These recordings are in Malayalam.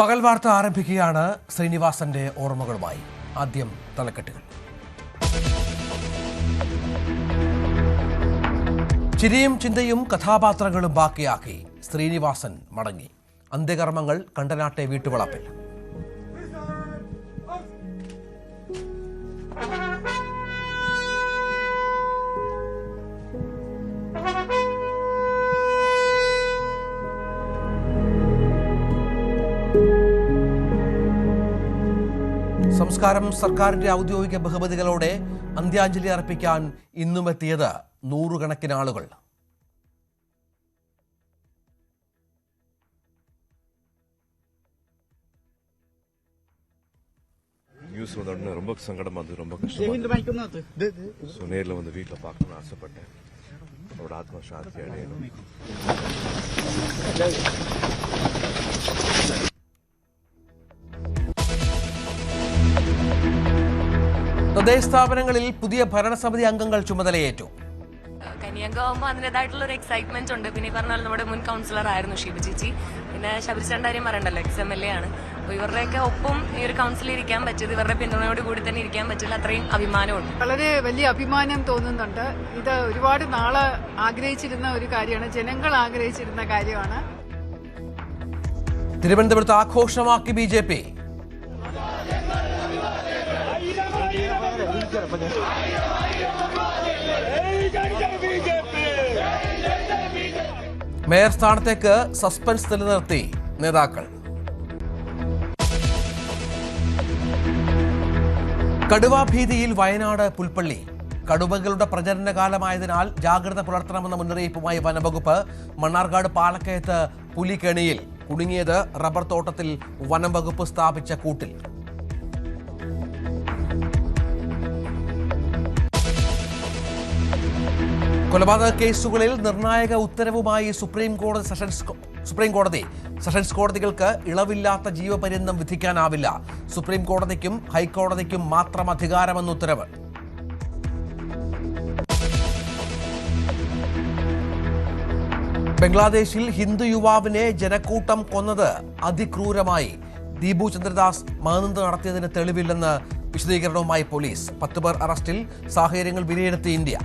പകൽ വാർത്ത ആരംഭിക്കുകയാണ് ശ്രീനിവാസന്റെ ഓർമ്മകളുമായി. ആദ്യം തലക്കെട്ടുകൾ. ചിരിയും ചിന്തയും കഥാപാത്രങ്ങളും ബാക്കിയാക്കി ശ്രീനിവാസൻ മടങ്ങി. അന്ത്യകർമ്മങ്ങൾ കണ്ടനാട്ടെ വീട്ടുവളപ്പിൽ. സംസ്കാരം സർക്കാരിന്റെ ഔദ്യോഗിക ബഹുമതികളോടെ അന്ത്യാഞ്ജലി അർപ്പിക്കാൻ ഇന്നും എത്തിയത് നൂറുകണക്കിന് ആളുകൾ. நியூஸ் வந்த உடனே ரொம்ப சங்கடம் வந்து ரொம்ப கஷ்டமா ஸோ நேரில் வந்து வீட்டில் பார்க்கணும்னு ஆசைப்பட்டேன். அவரோட ஆத்மா சாந்தி அடையணும். തദ്ദേശ സ്ഥാപനങ്ങളിൽ പുതിയ ഭരണസമിതി അംഗങ്ങൾ ചുമതലയേറ്റു. കനിയങ്കാവുമ്പോൾ അതിൻ്റെതായിട്ടുള്ള ഒരു എക്സൈറ്റ്മെന്റ് ഉണ്ട്. പിന്നെ ഈ പറഞ്ഞാൽ നമ്മുടെ മുൻ കൗൺസിലർ ആയിരുന്നു ശിവചേച്ചി. പിന്നെ ശബരിചേട്ടൻ്റെ കാര്യം പറയണ്ടല്ലോ, XMLA ആണ്. അപ്പോൾ ഇവരുടെയൊക്കെ ഒപ്പം ഈ ഒരു കൗൺസിലിൽ ഇരിക്കാൻ പറ്റിയത്, ഇവരുടെ പിന്തുണയോട് കൂടി തന്നെ ഇരിക്കാൻ പറ്റില്ല, അത്രയും അഭിമാനമുണ്ട്. വളരെ വലിയ അഭിമാനം തോന്നുന്നുണ്ട്. ഇത് ഒരുപാട് നാളെ ആഗ്രഹിച്ചിരുന്ന ഒരു കാര്യമാണ്, ജനങ്ങൾ ആഗ്രഹിച്ചിരുന്ന കാര്യമാണ്. തിരുവനന്തപുരത്ത് ആഘോഷമാക്കി BJP. മേയർ സ്ഥാനത്തേക്ക് സസ്പെൻസ് നിലനിർത്തി നേതാക്കൾ. കടുവാഭീതിയിൽ വയനാട് പുൽപ്പള്ളി. കടുവകളുടെ പ്രജനനകാലമായതിനാൽ ജാഗ്രത പുലർത്തണമെന്ന മുന്നറിയിപ്പുമായി വനംവകുപ്പ്. മണ്ണാർക്കാട് പാലക്കയത്ത് പുലിക്കെണിയിൽ കുടുങ്ങിയത് റബ്ബർ തോട്ടത്തിൽ വനംവകുപ്പ് സ്ഥാപിച്ച കൂട്ടിൽ. കൊലപാതക കേസുകളിൽ നിർണായക ഉത്തരവുമായി സുപ്രീം കോടതി സെഷൻസ് കോടതികൾക്ക് ഇളവില്ലാത്ത ജീവപര്യന്തം വിധിക്കാനാവില്ല. സുപ്രീം കോടതിക്കും ഹൈക്കോടതിക്കും മാത്രം അധികാരമെന്ന ഉത്തരവ്. ബംഗ്ലാദേശിൽ ഹിന്ദു യുവാവിനെ ജനക്കൂട്ടം കൊന്നത് അതിക്രൂരമായി. ദീപു ചന്ദ്രദാസ് മാനന്ത് നടത്തിയതിന് തെളിവില്ലെന്ന് വിശദീകരണവുമായി പോലീസ്. 10 പേർ അറസ്റ്റിൽ. സാഹചര്യങ്ങൾ വിലയിരുത്തി ഇന്ത്യ.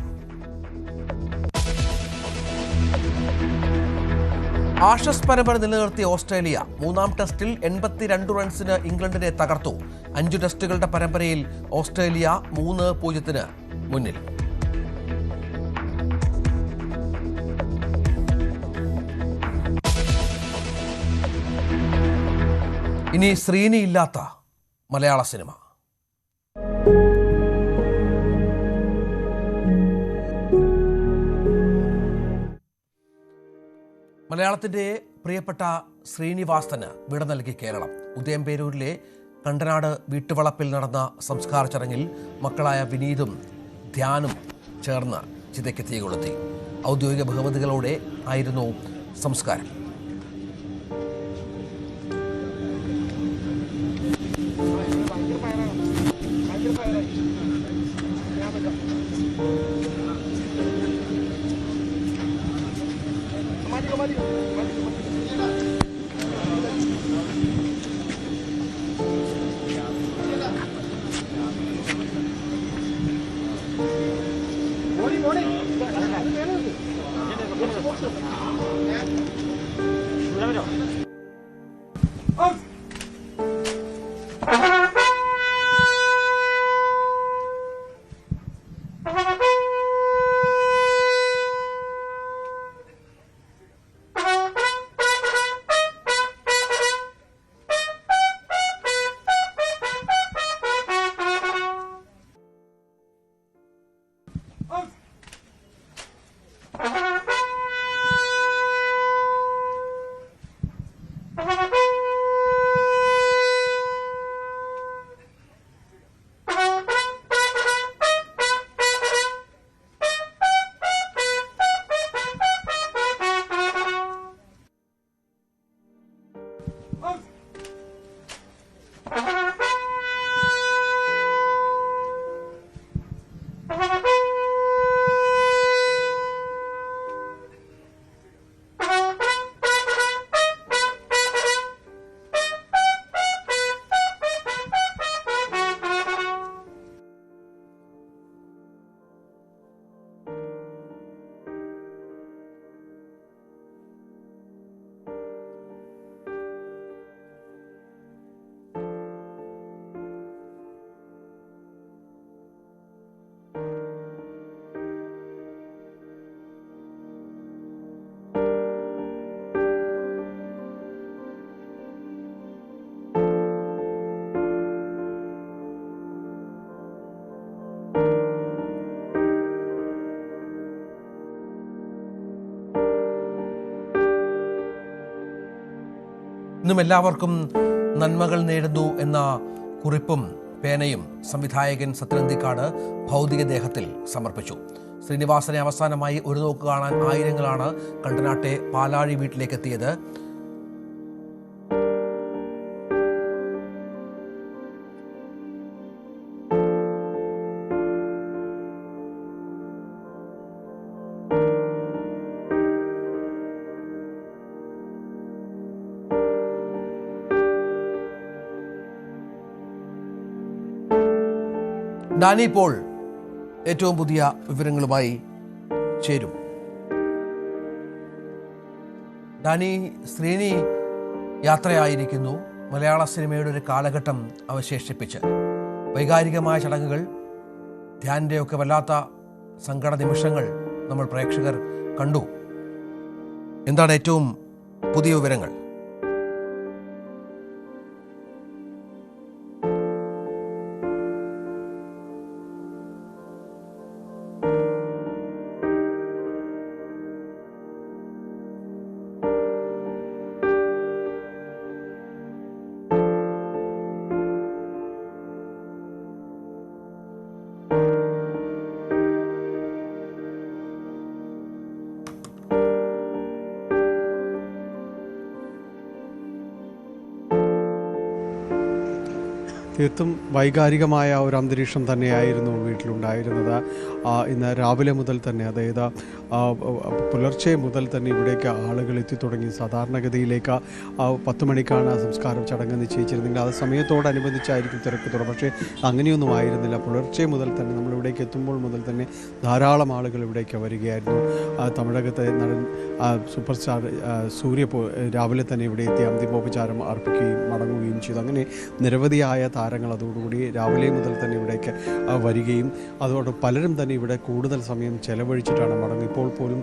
ആഷസ് പരമ്പര നിലനിർത്തിയ ഓസ്ട്രേലിയ. 3-ാം ടെസ്റ്റിൽ 82 റൺസിന് ഇംഗ്ലണ്ടിനെ തകർത്തു. 5 ടെസ്റ്റുകളുടെ പരമ്പരയിൽ ഓസ്ട്രേലിയ 3-0 മുന്നിൽ. ഇനി ശ്രീനി ഇല്ലാത്ത മലയാള സിനിമ. മലയാളത്തിൻ്റെ പ്രിയപ്പെട്ട ശ്രീനിവാസന് വിട നൽകി കേരളം. ഉദയംപേരൂരിലെ കണ്ടനാട് വീട്ടുവളപ്പിൽ നടന്ന സംസ്കാര ചടങ്ങിൽ മക്കളായ വിനീതും ധ്യാനും ചേർന്ന് ചിതയ്ക്ക് തീ കൊളുത്തി. ഔദ്യോഗിക ബഹുമതികളോടെ ആയിരുന്നു സംസ്കാരം. ഇന്നും എല്ലാവർക്കും നന്മകൾ നേടുന്നു എന്ന കുറിപ്പും പേനയും സംവിധായകൻ സത്യനന്ദിക്കാട് ഭൗതികദേഹത്തിൽ സമർപ്പിച്ചു. ശ്രീനിവാസനെ അവസാനമായി ഒരു നോക്ക് കാണാൻ ആയിരങ്ങളാണ് കണ്ടനാട്ടെ പാലാഴി വീട്ടിലേക്ക് എത്തിയത്. ഡാനി ഇപ്പോൾ ഏറ്റവും പുതിയ വിവരങ്ങളുമായി ചേരും. ഡാനി, ശ്രീനി യാത്രയായിരിക്കുന്നു. മലയാള സിനിമയുടെ ഒരു കാലഘട്ടം അവശേഷിപ്പിച്ച് വൈകാരികമായ ചടങ്ങുകൾ, ധ്യാനിൻ്റെയൊക്കെ വല്ലാത്ത സങ്കട നിമിഷങ്ങൾ നമ്മൾ പ്രേക്ഷകർ കണ്ടു. എന്താണ് ഏറ്റവും പുതിയ വിവരങ്ങൾ? തീർത്തും വൈകാരികമായ ഒരു അന്തരീക്ഷം തന്നെയായിരുന്നു വീട്ടിലുണ്ടായിരുന്നത്. ഇന്ന് രാവിലെ മുതൽ തന്നെ, അതായത് പുലർച്ചെ മുതൽ തന്നെ ഇവിടേക്ക് ആളുകൾ എത്തിത്തുടങ്ങി. സാധാരണഗതിയിലേക്ക് 10 മണിക്കാണ് സംസ്കാര ചടങ്ങ് നിശ്ചയിച്ചിരുന്നെങ്കിൽ അത് സമയത്തോടനുബന്ധിച്ചായിരിക്കും തിരക്ക് തുടങ്ങും. പക്ഷേ അങ്ങനെയൊന്നും ആയിരുന്നില്ല. പുലർച്ചെ മുതൽ തന്നെ, നമ്മളിവിടേക്ക് എത്തുമ്പോൾ മുതൽ തന്നെ ധാരാളം ആളുകൾ ഇവിടേക്ക് വരികയായിരുന്നു. തമിഴകത്തെ നടൻ സൂപ്പർ സ്റ്റാർ സൂര്യ രാവിലെ തന്നെ ഇവിടെ എത്തി അന്തിമോപചാരം അർപ്പിക്കുകയും മടങ്ങുകയും ചെയ്തു. അങ്ങനെ നിരവധിയായ താരങ്ങൾ അതോടുകൂടി രാവിലെ മുതൽ തന്നെ ഇവിടേക്ക് വരികയും അതോടെ പലരും തന്നെ ഇവിടെ കൂടുതൽ സമയം ചെലവഴിച്ചിട്ടാണ് മടങ്ങുന്നത്. ഇപ്പോൾ പോലും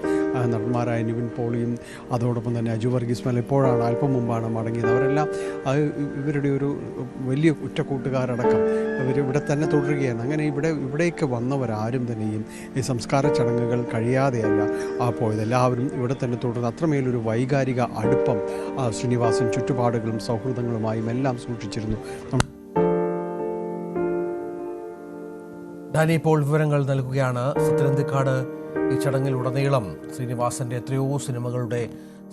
നടന്മാരായ നിവിൻ പോളിയും അതോടൊപ്പം തന്നെ അജു വർഗീസ് മേൽ ഇപ്പോഴാണ്, അല്പം മുമ്പാണ് മടങ്ങിയത്. അവരെല്ലാം ഇവരുടെ ഒരു വലിയ ഉറ്റക്കൂട്ടുകാരടക്കം ഇവരിവിടെ തന്നെ തുടരുകയാണ്. അങ്ങനെ ഇവിടേക്ക് വന്നവരാരും തന്നെയും ഈ സംസ്കാര ചടങ്ങുകൾ കഴിയാതെയല്ല പോയത്. എല്ലാവരും ഇവിടെ തന്നെ തുടർന്ന് അത്രമേലൊരു വൈകാരിക അടുപ്പം ശ്രീനിവാസൻ ചുറ്റുപാടുകളും സൗഹൃദങ്ങളുമായും എല്ലാം സൂക്ഷിച്ചിരുന്നു. ഡാനി ഇപ്പോൾ വിവരങ്ങൾ നൽകുകയാണ്. സത്യനന്ദിക്കാട് ഈ ചടങ്ങിൽ ഉടനീളം ശ്രീനിവാസന്റെ എത്രയോ സിനിമകളുടെ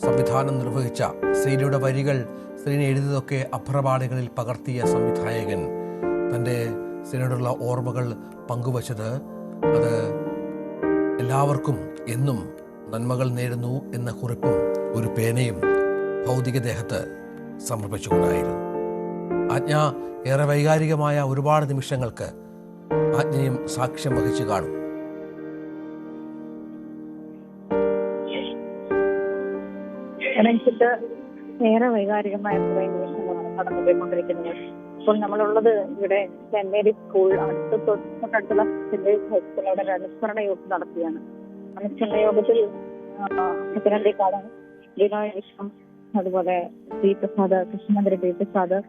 സംവിധാനം നിർവഹിച്ച, ശ്രീനിയുടെ വരികൾ ശ്രീനി എഴുതിയതൊക്കെ അഭ്രപാളികളിൽ പകർത്തിയ സംവിധായകൻ തൻ്റെ ശ്രീനിയോടുള്ള ഓർമ്മകൾ പങ്കുവച്ചത്, അത് എല്ലാവർക്കും എന്നും നന്മകൾ നേരുന്നു എന്ന കുറിപ്പും ഒരു പേനയും ഭൗതികദേഹത്ത് സമർപ്പിച്ചുകൊണ്ടായിരുന്നു. ആജ്ഞ ഏറെ വൈകാരികമായ ഒരുപാട് നിമിഷങ്ങൾക്ക് ആജ്ഞയും സാക്ഷ്യം വഹിച്ചു കാണും. ഏറെ വൈകാരികമായ നിമിഷങ്ങളാണ് കടന്നുപോയിക്കൊണ്ടിരിക്കുന്നത്. ഇപ്പോൾ നമ്മളുള്ളത് ഇവിടെ സെന്റ് മേരീസ് സ്കൂൾ തൊട്ടടുത്തുള്ള സെന്റ് മേരീസ് ഹൈസ്കൂൾ, അവിടെ അനുസ്മരണ യോഗം നടത്തിയാണ്. അനുസ്മരണ യോഗത്തിൽ സത്യനന്ദിക്കാട്, ബിനോയ് വിശ്വം, അതുപോലെ പി പ്രസാദ്, കൃഷ്ണമന്ത്രി പി പ്രസാദ്,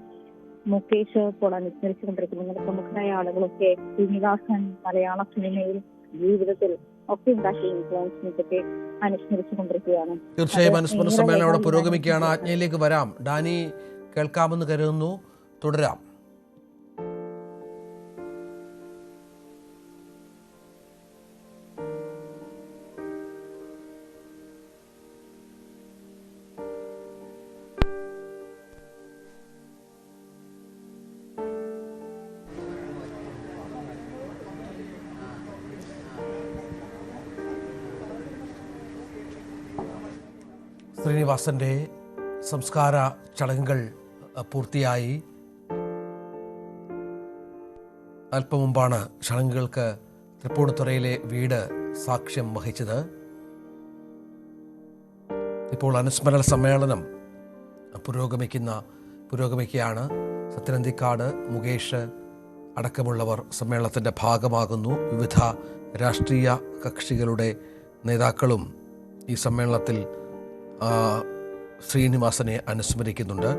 മുകേഷ് ഇപ്പോൾ അനുസ്മരിച്ചുകൊണ്ടിരിക്കുന്നു. ഇങ്ങനെ പ്രമുഖരായ ആളുകളൊക്കെ ശ്രീനിവാസൻ മലയാള സിനിമയിൽ ജീവിതത്തിൽ ഒക്കെ ഉണ്ടാക്കിയ ഇൻഫ്ലുവൻസിനെ പറ്റി അനുസ്മരിച്ചുകൊണ്ടിരിക്കുകയാണ്. തീർച്ചയായും അനുസ്മരണ സമ്മേളനം അവിടെ പുരോഗമിക്കുകയാണ്. ആജ്ഞയിലേക്ക് വരാം. ഡാനി കേൾക്കാമെന്ന് കരുതുന്നു. തുടരാം. ശ്രീനിവാസന്റെ സംസ്കാര ചടങ്ങുകൾ പൂർത്തിയായി. അല്പം മുമ്പാണ് ചടങ്ങുകൾക്ക് തൃപ്പൂണിത്തുറയിലെ വീട് സാക്ഷ്യം വഹിച്ചത്. ഇപ്പോൾ അനുസ്മരണ സമ്മേളനം പുരോഗമിക്കുകയാണ്. സത്യനന്ദിക്കാട്, മുകേഷ് അടക്കമുള്ളവർ സമ്മേളനത്തിൻ്റെ ഭാഗമാകുന്നു. വിവിധ രാഷ്ട്രീയ കക്ഷികളുടെ നേതാക്കളും ഈ സമ്മേളനത്തിൽ ശ്രീനിവാസനെ അനുസ്മരിക്കുന്നുണ്ട്.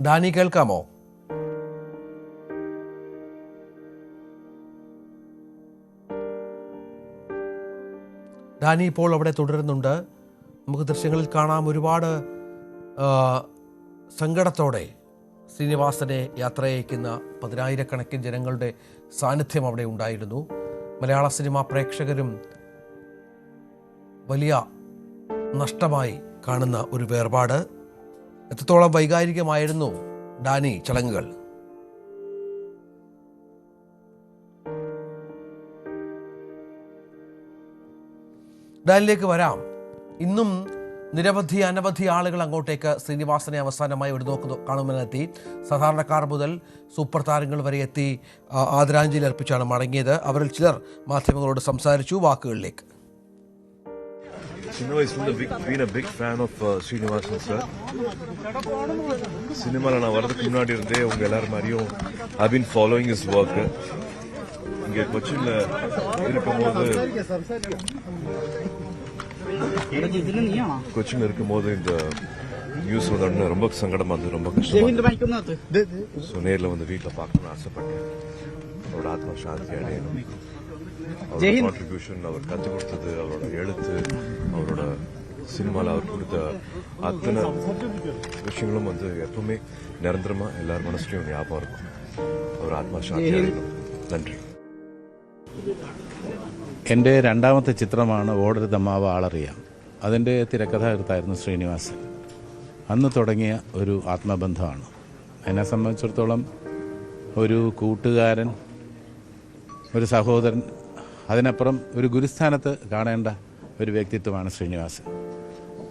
ഡാനി കേൾക്കാമോ? ഡാനി ഇപ്പോൾ അവിടെ തുടരുന്നുണ്ട്. നമുക്ക് ദൃശ്യങ്ങളിൽ കാണാം ഒരുപാട് സങ്കടത്തോടെ ശ്രീനിവാസനെ യാത്രയയക്കുന്ന പതിനായിരക്കണക്കിന് ജനങ്ങളുടെ സാന്നിധ്യം അവിടെ ഉണ്ടായിരുന്നു. മലയാള സിനിമാ പ്രേക്ഷകരും വലിയ നഷ്ടമായി കാണുന്ന ഒരു വേർപാട്. എത്രത്തോളം വൈകാരികമായിരുന്നു ഡാനി ചടങ്ങുകൾ? ഡാനിലേക്ക് വരാം. ഇന്നും അനവധി ആളുകൾ അങ്ങോട്ടേക്ക് ശ്രീനിവാസനെ അവസാനമായി ഒരു നോക്ക് കാണുമെന്നെത്തി. സാധാരണക്കാർ മുതൽ സൂപ്പർ താരങ്ങൾ വരെ എത്തി ആദരാഞ്ജലി അർപ്പിച്ചാണ് മടങ്ങിയത്. അവരിൽ ചിലർ മാധ്യമങ്ങളോട് സംസാരിച്ചു. വാക്കുകളിലേക്ക്. I've been a big fan of Srinivasan sir. சினிமால நான் வரதுக்கு முன்னாடி இருந்தே உங்க எல்லாரும் மாதிரியும் I've been following his work. இங்க கொச்சின்ல இருக்கும்போது இந்த நியூஸ் வந்தோடனே ரொம்ப சங்கடமா இருந்தது, ரொம்ப கஷ்டமா. ஸோ நேரில் வந்து வீட்டில் பார்க்கணும்னு ஆசைப்பட்டேன். அவரோட ஆத்மா சாந்தி அடையணும். அவரோட கான்ட்ரிபியூஷன், அவர் கற்றுக் கொடுத்தது, அவரோட எழுத்து, அவரோட சினிமாவில் அவர் கொடுத்த அத்தனை விஷயங்களும் வந்து எப்பவுமே நிரந்தரமா எல்லார் மனசுலையும் ஞாபகம் இருக்கும். அவர் ஆத்மா சாந்தி அடையணும். நன்றி. എൻ്റെ രണ്ടാമത്തെ ചിത്രമാണ് ഓടരുതമ്മാവ ആളറിയാം. അതിൻ്റെ തിരക്കഥാകൃത്തായിരുന്നു ശ്രീനിവാസൻ. അന്ന് തുടങ്ങിയ ഒരു ആത്മബന്ധമാണ്. എന്നെ സംബന്ധിച്ചിടത്തോളം ഒരു കൂട്ടുകാരൻ, ഒരു സഹോദരൻ, അതിനപ്പുറം ഒരു ഗുരുസ്ഥാനത്ത് കാണേണ്ട ഒരു വ്യക്തിത്വമാണ് ശ്രീനിവാസൻ.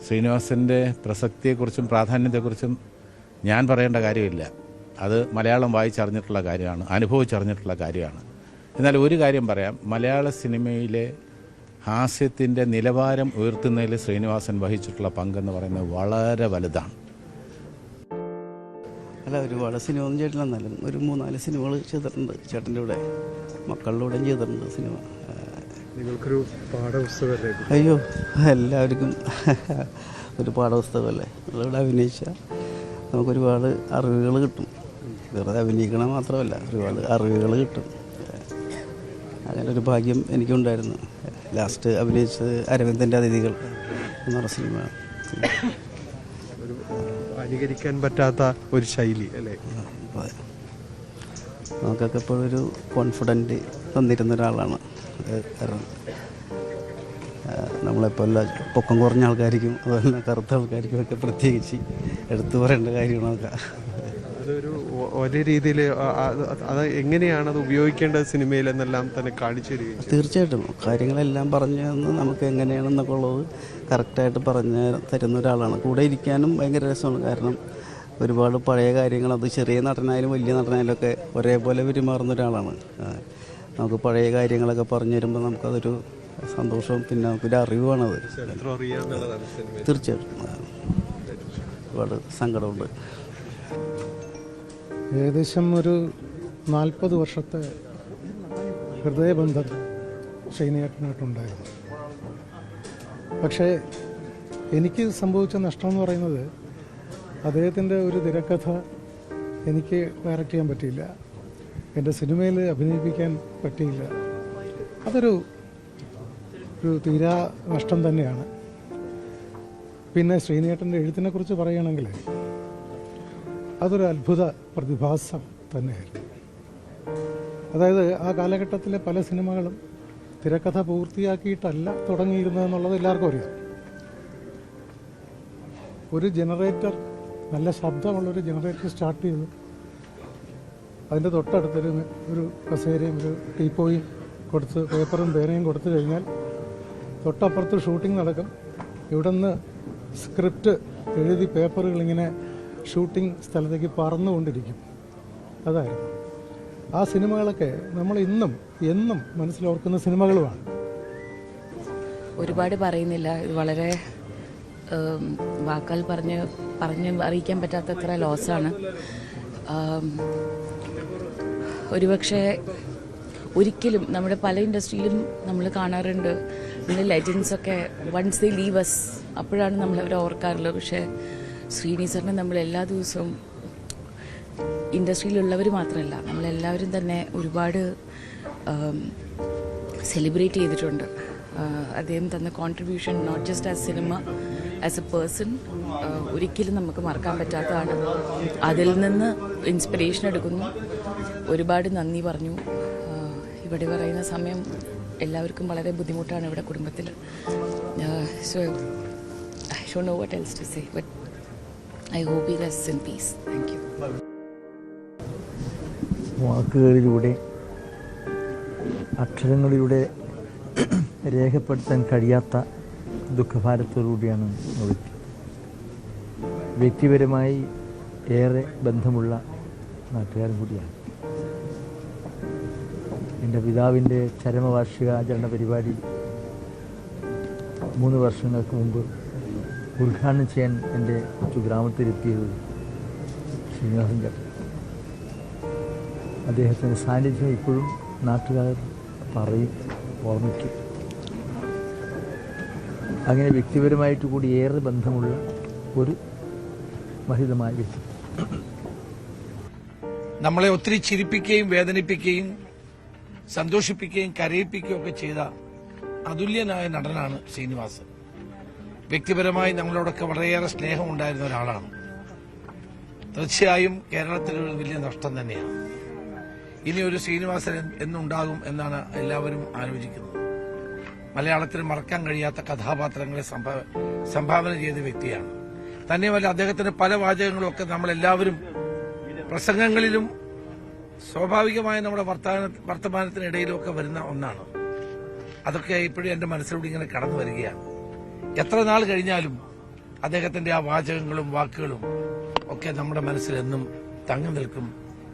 ശ്രീനിവാസൻ്റെ പ്രസക്തിയെക്കുറിച്ചും പ്രാധാന്യത്തെക്കുറിച്ചും ഞാൻ പറയേണ്ട കാര്യമില്ല. അത് മലയാളം വായിച്ചറിഞ്ഞിട്ടുള്ള കാര്യമാണ്, അനുഭവിച്ചറിഞ്ഞിട്ടുള്ള കാര്യമാണ്. എന്നാൽ ഒരു കാര്യം പറയാം, മലയാള സിനിമയിലെ ഹാസ്യത്തിൻ്റെ നിലവാരം ഉയർത്തുന്നതിൽ ശ്രീനിവാസൻ വഹിച്ചിട്ടുള്ള പങ്കെന്ന് പറയുന്നത് വളരെ വലുതാണ്. അല്ല, ഒരുപാട് സിനിമ ഒന്നും ചെയ്തിട്ടില്ല, എന്നാലും ഒരു 3-4 സിനിമകൾ ചെയ്തിട്ടുണ്ട്. ചേട്ടൻ്റെ കൂടെ, മക്കളുടെ കൂടെയും ചെയ്തിട്ടുണ്ട് സിനിമ. നിങ്ങൾക്കൊരു പാഠപുസ്തകമല്ലേ? അയ്യോ, എല്ലാവർക്കും ഒരു പാഠപുസ്തകമല്ലേ. നമ്മളിവിടെ അഭിനയിച്ചാൽ നമുക്കൊരുപാട് അറിവുകൾ കിട്ടും. വെറുതെ അഭിനയിക്കണം മാത്രമല്ല, ഒരുപാട് അറിവുകൾ കിട്ടും. അങ്ങനെ ഒരു ഭാഗ്യം എനിക്കുണ്ടായിരുന്നു. ലാസ്റ്റ് അഭിനയിച്ചത് അരവിന്ദൻ്റെ അതിഥികൾ എന്ന് പറഞ്ഞ സിനിമ. ഒരു അനുകരിക്കാൻ പറ്റാത്ത ഒരു ശൈലി അല്ലേ? നമുക്കൊക്കെ എപ്പോഴൊരു കോൺഫിഡൻറ്റ് തന്നിരുന്ന ഒരാളാണ്. കാരണം നമ്മളെപ്പോൾ എല്ലാ പൊക്കം കുറഞ്ഞ ആൾക്കാർക്കും അതുപോലെ കറുത്ത ആൾക്കാർക്കും ഒക്കെ പ്രത്യേകിച്ച് എടുത്തു പറയേണ്ട കാര്യങ്ങളൊക്കെ. അതൊരു ഒരേ രീതിയിൽ അത് എങ്ങനെയാണ് അത് ഉപയോഗിക്കേണ്ടത് സിനിമയിൽ എന്നെല്ലാം തന്നെ കാണിച്ചു തരികയും. തീർച്ചയായിട്ടും കാര്യങ്ങളെല്ലാം പറഞ്ഞു തന്ന് നമുക്ക് എങ്ങനെയാണെന്നൊക്കെ ഉള്ളത് കറക്റ്റായിട്ട് പറഞ്ഞു തരുന്ന ഒരാളാണ്. കൂടെ ഇരിക്കാനും ഭയങ്കര രസമാണ്. കാരണം ഒരുപാട് പഴയ കാര്യങ്ങൾ, അത് ചെറിയ നടനായാലും വലിയ നടനായാലും ഒക്കെ ഒരേപോലെ പെരുമാറുന്ന ഒരാളാണ്. നമുക്ക് പഴയ കാര്യങ്ങളൊക്കെ പറഞ്ഞു തരുമ്പോൾ നമുക്കതൊരു സന്തോഷവും പിന്നെ നമുക്കൊരു അറിവുമാണത്. തീർച്ചയായിട്ടും ഒരുപാട് സങ്കടമുണ്ട്. ഏകദേശം ഒരു 40 വർഷത്തെ ഹൃദയബന്ധം ശ്രീനിയേട്ടനായിട്ടുണ്ടായിരുന്നു. പക്ഷേ എനിക്ക് സംഭവിച്ച നഷ്ടം എന്ന് പറയുന്നത്, അദ്ദേഹത്തിൻ്റെ ഒരു തിരക്കഥ എനിക്ക് ഡയറക്റ്റ് ചെയ്യാൻ പറ്റിയില്ല, എൻ്റെ സിനിമയിൽ അഭിനയിപ്പിക്കാൻ പറ്റിയില്ല. അതൊരു തീരാ നഷ്ടം തന്നെയാണ്. പിന്നെ ശ്രീനിയേട്ടൻ്റെ എഴുത്തിനെക്കുറിച്ച് പറയുകയാണെങ്കിൽ അതൊരു അത്ഭുത പ്രതിഭാസം തന്നെയായിരുന്നു. അതായത് ആ കാലഘട്ടത്തിലെ പല സിനിമകളും തിരക്കഥ പൂർത്തിയാക്കിയിട്ടല്ല തുടങ്ങിയിരുന്നതെന്നുള്ളത് എല്ലാവർക്കും അറിയാം. ഒരു ജനറേറ്റർ, നല്ല ശബ്ദമുള്ളൊരു ജനറേറ്റർ സ്റ്റാർട്ട് ചെയ്തു, അതിൻ്റെ തൊട്ടടുത്തൊരു കസേരയും ഒരു ടീപ്പോയും കൊടുത്ത് പേപ്പറും പേനയും കൊടുത്തു കഴിഞ്ഞാൽ തൊട്ടപ്പുറത്ത് ഷൂട്ടിംഗ് നടക്കും. ഇവിടെ നിന്ന് സ്ക്രിപ്റ്റ് എഴുതി പേപ്പറുകളിങ്ങനെ ഷൂട്ടിംഗ് സ്ഥലത്തേക്ക് പറന്നുകൊണ്ടിരിക്കും. അതായിരുന്നു ആ സിനിമകളൊക്കെ നമ്മൾ എന്നും മനസ്സിലോർക്കുന്ന സിനിമകളുമാണ്. ഒരുപാട് പറയുന്നില്ല, ഇത് വളരെ വാക്കാൽ പറഞ്ഞ് അറിയിക്കാൻ പറ്റാത്തത്ര ലോസാണ്. ഒരുപക്ഷെ ഒരിക്കലും നമ്മുടെ പല ഇൻഡസ്ട്രിയിലും നമ്മൾ കാണാറുണ്ട്, നമ്മുടെ ലെജൻസൊക്കെ വൺസ് ദേ ലീവ് അസ് അപ്പോഴാണ് നമ്മളവരെ ഓർക്കാറുള്ളത്. പക്ഷേ ശ്രീനിസാറിനെ നമ്മൾ എല്ലാ ദിവസവും ഇൻഡസ്ട്രിയിലുള്ളവർ മാത്രമല്ല, നമ്മളെല്ലാവരും തന്നെ ഒരുപാട് സെലിബ്രേറ്റ് ചെയ്തിട്ടുണ്ട്. അദ്ദേഹം തന്ന contribution not just as cinema as a person ഒരിക്കലും നമുക്ക് മറക്കാൻ പറ്റാത്തതാണ്. അതിൽ നിന്ന് ഇൻസ്പിറേഷൻ എടുക്കുന്നു. ഒരുപാട് നന്ദി പറഞ്ഞു. ഇവിടെ പറയുന്ന സമയം എല്ലാവർക്കും വളരെ ബുദ്ധിമുട്ടാണ് ഇവിടെ കുടുംബത്തിൽ. So I don't know what else to say, but I hope he rests in peace. Thank you. വാക്കുകളിലൂടെ അക്ഷരങ്ങളിലൂടെ രേഖപ്പെടുത്താൻ കഴിയാത്ത ദുഃഖഭാരത്തോടുകൂടിയാണ് വ്യക്തിപരമായി ഏറെ ബന്ധമുള്ള നാട്ടുകാരൻ കൂടിയാണ്. എൻ്റെ പിതാവിൻ്റെ ചരമവാർഷികാചരണ പരിപാടി 3 വർഷങ്ങൾക്ക് മുമ്പ് ഉദ്ഘാടനം ചെയ്യാൻ എൻ്റെ ഗ്രാമത്തിലെത്തിയത് ശ്രീനിവാസൻ ചേട്ടൻ. അദ്ദേഹത്തിൻ്റെ സാന്നിധ്യം ഇപ്പോഴും നാട്ടുകാർ പറയും, ഓർമ്മിക്കും. അങ്ങനെ വ്യക്തിപരമായിട്ട് കൂടി ഏറെ ബന്ധമുള്ള ഒരു മഹിതമായ വ്യക്തി. നമ്മളെ ഒത്തിരി ചിരിപ്പിക്കുകയും വേദനിപ്പിക്കുകയും സന്തോഷിപ്പിക്കുകയും കരയിപ്പിക്കുകയും ഒക്കെ ചെയ്ത അതുല്യനായ നടനാണ് ശ്രീനിവാസൻ. വ്യക്തിപരമായി ഞങ്ങളോടൊക്കെ വളരെയേറെ സ്നേഹമുണ്ടായിരുന്ന ഒരാളാണ്. തീർച്ചയായും കേരളത്തിലൊരു വലിയ നഷ്ടം തന്നെയാണ്. ഇനിയൊരു ശ്രീനിവാസൻ എന്നുണ്ടാകും എന്നാണ് എല്ലാവരും ആലോചിക്കുന്നത്. മലയാളത്തിൽ മറക്കാൻ കഴിയാത്ത കഥാപാത്രങ്ങളെ സംഭാവന ചെയ്ത വ്യക്തിയാണ്. തന്നെയുമല്ല, അദ്ദേഹത്തിന്റെ പല വാചകങ്ങളൊക്കെ നമ്മളെല്ലാവരും പ്രസംഗങ്ങളിലും സ്വാഭാവികമായ നമ്മുടെ വർത്തമാനത്തിനിടയിലൊക്കെ വരുന്ന ഒന്നാണ്. അതൊക്കെ ഇപ്പോഴും എന്റെ മനസ്സിലൂടെ ഇങ്ങനെ കടന്നു വരികയാണ്. എത്ര നാൾ കഴിഞ്ഞാലും അദ്ദേഹത്തിന്റെ ആ വാചകങ്ങളും വാക്കുകളും ഒക്കെ നമ്മുടെ മനസ്സിൽ എന്നും തങ്ങി നിൽക്കും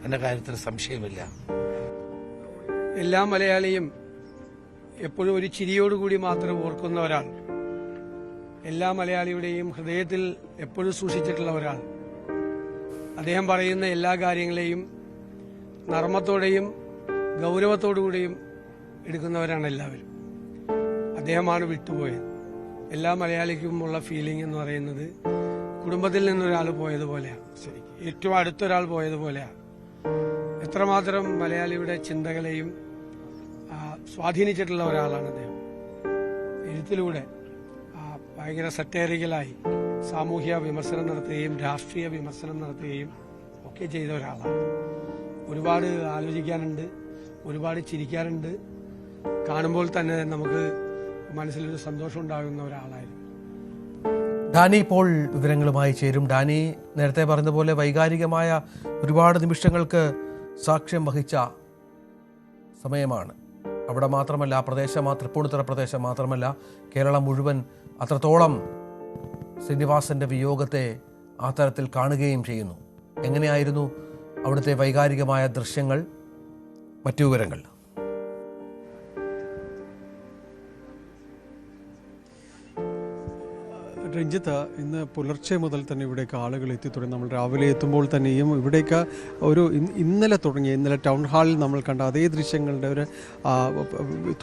എന്ന കാര്യത്തിൽ സംശയമില്ല. എല്ലാ മലയാളിയും എപ്പോഴും ഒരു ചിരിയോടുകൂടി മാത്രം ഓർക്കുന്ന ഒരാൾ, എല്ലാ മലയാളിയുടെയും ഹൃദയത്തിൽ എപ്പോഴും സൂക്ഷിച്ചിട്ടുള്ള ഒരാൾ. അദ്ദേഹം പറയുന്ന എല്ലാ കാര്യങ്ങളെയും നർമ്മത്തോടെയും ഗൗരവത്തോടുകൂടിയും എടുക്കുന്നവരാണ് എല്ലാവരും. അദ്ദേഹമാണ് വിട്ടുപോയത്. എല്ലാ മലയാളിക്കുമുള്ള ഫീലിംഗ് എന്ന് പറയുന്നത് കുടുംബത്തിൽ നിന്നൊരാൾ പോയതുപോലെയാണ്. ശരിക്കും ഏറ്റവും അടുത്തൊരാൾ പോയതുപോലെയാണ്. എത്രമാത്രം മലയാളിയുടെ ചിന്തകളെയും സ്വാധീനിച്ചിട്ടുള്ള ഒരാളാണ് അദ്ദേഹം. എഴുത്തിലൂടെ ഭയങ്കര സറ്റേറിക്കലായി സാമൂഹ്യ വിമർശനം നടത്തുകയും രാഷ്ട്രീയ വിമർശനം നടത്തുകയും ഒക്കെ ചെയ്ത ഒരാളാണ്. ഒരുപാട് ആലോചിക്കാനുണ്ട്, ഒരുപാട് ചിരിക്കാനുണ്ട്. കാണുമ്പോൾ തന്നെ നമുക്ക് മനസ്സിലൊരു സന്തോഷം ഉണ്ടാകുന്ന ഒരാളായിരുന്നു. ഡാനി ഇപ്പോൾ വിവരങ്ങളുമായി ചേരും. ഡാനി, നേരത്തെ പറഞ്ഞതുപോലെ വൈകാരികമായ ഒരുപാട് നിമിഷങ്ങൾക്ക് സാക്ഷ്യം വഹിച്ച സമയമാണ്. അവിടെ മാത്രമല്ല, തൃപ്പൂണിത്തുറ പ്രദേശം മാത്രമല്ല, കേരളം മുഴുവൻ അത്രത്തോളം ശ്രീനിവാസന്റെ വിയോഗത്തെ ആ തരത്തിൽ കാണുകയും ചെയ്യുന്നു. എങ്ങനെയായിരുന്നു അവിടുത്തെ വൈകാരികമായ ദൃശ്യങ്ങൾ, മറ്റു വിവരങ്ങൾ? രഞ്ജിത്ത്, ഇന്ന് പുലർച്ചെ മുതൽ തന്നെ ഇവിടേക്ക് ആളുകൾ എത്തിത്തുടങ്ങി. നമ്മൾ രാവിലെ എത്തുമ്പോൾ തന്നെയും ഇവിടേക്ക് ഇന്നലെ ടൗൺ ഹാളിൽ നമ്മൾ കണ്ട അതേ ദൃശ്യങ്ങളുടെ ഒരു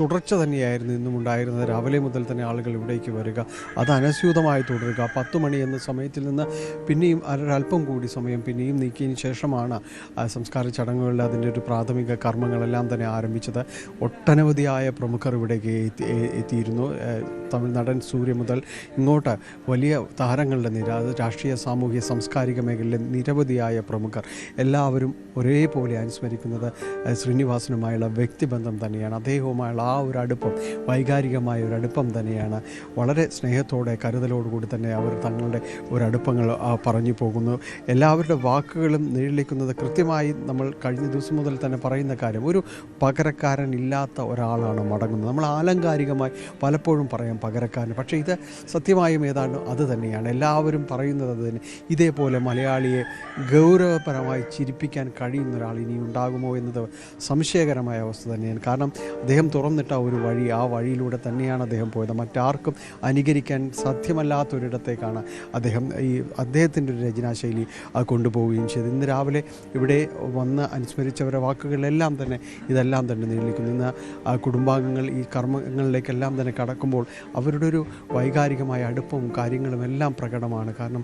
തുടർച്ച തന്നെയായിരുന്നു ഇന്നും ഉണ്ടായിരുന്നത്. രാവിലെ മുതൽ തന്നെ ആളുകൾ ഇവിടേക്ക് വരിക, അത് അനസ്യൂതമായി തുടരുക. 10 മണി എന്ന സമയത്തിൽ നിന്ന് പിന്നെയും ഒരല്പം കൂടി സമയം പിന്നെയും നീക്കിയതിന് ശേഷമാണ് സംസ്കാര ചടങ്ങുകളിൽ അതിൻ്റെ ഒരു പ്രാഥമിക കർമ്മങ്ങളെല്ലാം തന്നെ ആരംഭിച്ചത്. ഒട്ടനവധിയായ പ്രമുഖർ ഇവിടേക്ക് എത്തിയിരുന്നു. തമിഴ്നാടൻ സൂര്യ മുതൽ ഇങ്ങോട്ട് വലിയ താരങ്ങളുടെ നിര, രാഷ്ട്രീയ സാമൂഹ്യ സാംസ്കാരിക മേഖലയിലെ നിരവധിയായ പ്രമുഖർ എല്ലാവരും ഒരേപോലെ അനുസ്മരിക്കുന്നത് ശ്രീനിവാസനുമായുള്ള വ്യക്തിബന്ധം തന്നെയാണ്. അദ്ദേഹവുമായുള്ള ആ ഒരു അടുപ്പം, വൈകാരികമായ ഒരു അടുപ്പം തന്നെയാണ്. വളരെ സ്നേഹത്തോടെ കരുതലോടുകൂടി തന്നെ അവർ തങ്ങളുടെ ഒരടുപ്പങ്ങൾ പറഞ്ഞു പോകുന്നു. എല്ലാവരുടെ വാക്കുകളും നിഴലിക്കുന്നത് കൃത്യമായി നമ്മൾ കഴിഞ്ഞ ദിവസം മുതൽ തന്നെ പറയുന്ന കാര്യം, ഒരു പകരക്കാരൻ ഇല്ലാത്ത ഒരാളാണ് മടങ്ങുന്നത്. നമ്മൾ ആലങ്കാരികമായി പലപ്പോഴും പറയാം പകരക്കാരൻ, പക്ഷേ ഇത് സത്യമായും ഏതാണ്ട് അത് തന്നെയാണ്. എല്ലാവരും പറയുന്നത് അത് തന്നെ. ഇതേപോലെ മലയാളിയെ ഗൗരവപരമായി ചിരിപ്പിക്കാൻ കഴിയുന്ന ഒരാൾ ഇനി ഉണ്ടാകുമോ എന്നത് സംശയകരമായ അവസ്ഥ തന്നെയാണ്. കാരണം അദ്ദേഹം തുറന്നിട്ട ഒരു വഴി, ആ വഴിയിലൂടെ തന്നെയാണ് അദ്ദേഹം പോയത്. മറ്റാർക്കും അനുകരിക്കാൻ സാധ്യമല്ലാത്തൊരിടത്തേക്കാണ് അദ്ദേഹത്തിൻ്റെ ഒരു രചനാശൈലി കൊണ്ടുപോവുകയും ചെയ്തു. ഇന്ന് രാവിലെ ഇവിടെ വന്ന് അനുസ്മരിച്ചവരുടെ വാക്കുകളിലെല്ലാം തന്നെ ഇതെല്ലാം തന്നെ നിലനിൽക്കുന്നു. ഇന്ന് കുടുംബാംഗങ്ങൾ ഈ കർമ്മങ്ങളിലേക്കെല്ലാം തന്നെ കടക്കുമ്പോൾ അവരുടെ ഒരു വൈകാരികമായ അടുപ്പവും കാര്യങ്ങളും എല്ലാം പ്രകടമാണ്. കാരണം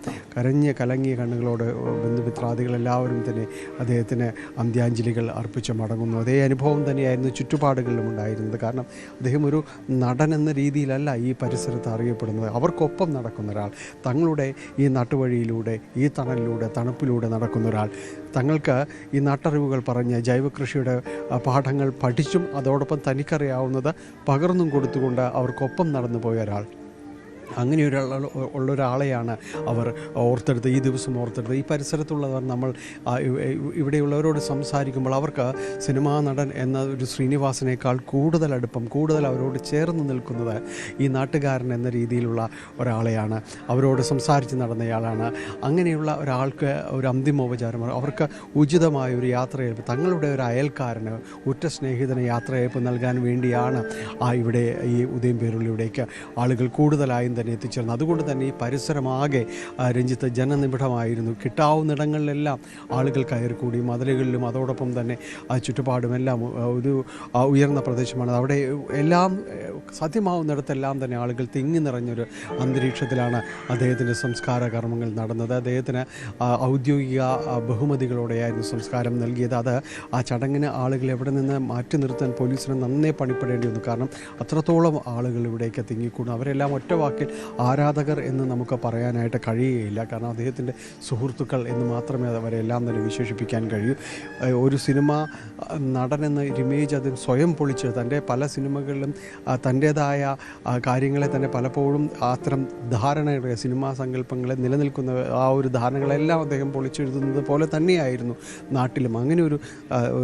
കലങ്ങിയ കണ്ണുകളോട് ബന്ധുമിത്രാദികളെല്ലാവരും തന്നെ അദ്ദേഹത്തിന് അന്ത്യാഞ്ജലികൾ അർപ്പിച്ച് മടങ്ങുന്നു. അതേ അനുഭവം തന്നെയായിരുന്നു ചുറ്റുപാടുകളിലും ഉണ്ടായിരുന്നത്. കാരണം അദ്ദേഹം ഒരു നടൻ എന്ന രീതിയിലല്ല ഈ പരിസരത്ത് അറിയപ്പെടുന്നത്. അവർക്കൊപ്പം നടക്കുന്ന ഒരാൾ, തങ്ങളുടെ ഈ നാട്ടുവഴിയിലൂടെ, ഈ തണലിലൂടെ, തണുപ്പിലൂടെ നടക്കുന്ന ഒരാൾ, തങ്ങൾക്ക് ഈ നാട്ടറിവുകൾ പറഞ്ഞ് ജൈവകൃഷിയുടെ പാഠങ്ങൾ പഠിച്ചും അതോടൊപ്പം തനിക്കറിയാവുന്നത് പകർന്നും കൊടുത്തുകൊണ്ട് അവർക്കൊപ്പം നടന്നു പോയ ഒരാൾ. അങ്ങനെ ഉള്ളൊരാളെയാണ് അവർ ഓർത്തെടുത്ത് ഈ ദിവസം ഓർത്തെടുത്ത്. ഈ പരിസരത്തുള്ളവർ നമ്മൾ ഇവിടെയുള്ളവരോട് സംസാരിക്കുമ്പോൾ അവർക്ക് സിനിമാ നടൻ എന്ന ഒരു ശ്രീനിവാസനേക്കാൾ കൂടുതൽ അടുപ്പം, കൂടുതൽ അവരോട് ചേർന്ന് നിൽക്കുന്നത് ഈ നാട്ടുകാരൻ എന്ന രീതിയിലുള്ള ഒരാളെയാണ്. അവരോട് സംസാരിച്ച് നടന്നയാളാണ്. അങ്ങനെയുള്ള ഒരാൾക്ക് ഒരു അന്തിമോപചാരം, അവർക്ക് ഉചിതമായ ഒരു യാത്രയയപ്പ്, തങ്ങളുടെ ഒരു അയൽക്കാരന്, ഉറ്റ സ്നേഹിതന് യാത്രയയപ്പ് നൽകാൻ വേണ്ടിയാണ് ഇവിടെ ഈ ഉദയംപേരൂരിലേക്ക് ആളുകൾ കൂടുതലായും തന്നെ എത്തിച്ചേർന്നു. അതുകൊണ്ട് തന്നെ ഈ പരിസരമാകെ രഞ്ജിത്ത് ജനനിബിഡമായിരുന്നു. കിട്ടാവുന്നിടങ്ങളിലെല്ലാം ആളുകൾ കയറിക്കൂടി. മതിലുകളിലും അതോടൊപ്പം തന്നെ ചുറ്റുപാടുമെല്ലാം ഒരു ഉയർന്ന പ്രദേശമാണ്. അവിടെ എല്ലാം സാധ്യമാവുന്നിടത്തെല്ലാം തന്നെ ആളുകൾ തിങ്ങി നിറഞ്ഞൊരു അന്തരീക്ഷത്തിലാണ് അദ്ദേഹത്തിൻ്റെ സംസ്കാര കർമ്മങ്ങൾ നടന്നത്. അദ്ദേഹത്തിന് ഔദ്യോഗിക ബഹുമതികളോടെയായിരുന്നു സംസ്കാരം നൽകിയത്. അത് ആ ചടങ്ങിന് ആളുകൾ എവിടെ നിന്ന് മാറ്റി നിർത്താൻ പോലീസിന് നന്നേ പണിപ്പെടേണ്ടി വന്നു. കാരണം അത്രത്തോളം ആളുകൾ ഇവിടേക്ക് തിങ്ങിക്കൂടുന്നു. അവരെല്ലാം ഒറ്റ വാക്കിൽ ആരാധകർ എന്ന് നമുക്ക് പറയാനായിട്ട് കഴിയുകയില്ല. കാരണം അദ്ദേഹത്തിൻ്റെ സുഹൃത്തുക്കൾ എന്ന് മാത്രമേ അവരെല്ലാം തന്നെ വിശേഷിപ്പിക്കാൻ കഴിയൂ. ഒരു സിനിമ നടനെന്ന ഇമേജ് അത് സ്വയം പൊളിച്ച് തൻ്റെ പല സിനിമകളിലും തൻ്റേതായ കാര്യങ്ങളെ തന്നെ പലപ്പോഴും അത്തരം ധാരണയുടെ സിനിമാ സങ്കല്പങ്ങളെ നിലനിൽക്കുന്ന ആ ഒരു ധാരണകളെല്ലാം അദ്ദേഹം പൊളിച്ചെഴുതുന്നത് പോലെ തന്നെയായിരുന്നു നാട്ടിലും. അങ്ങനെ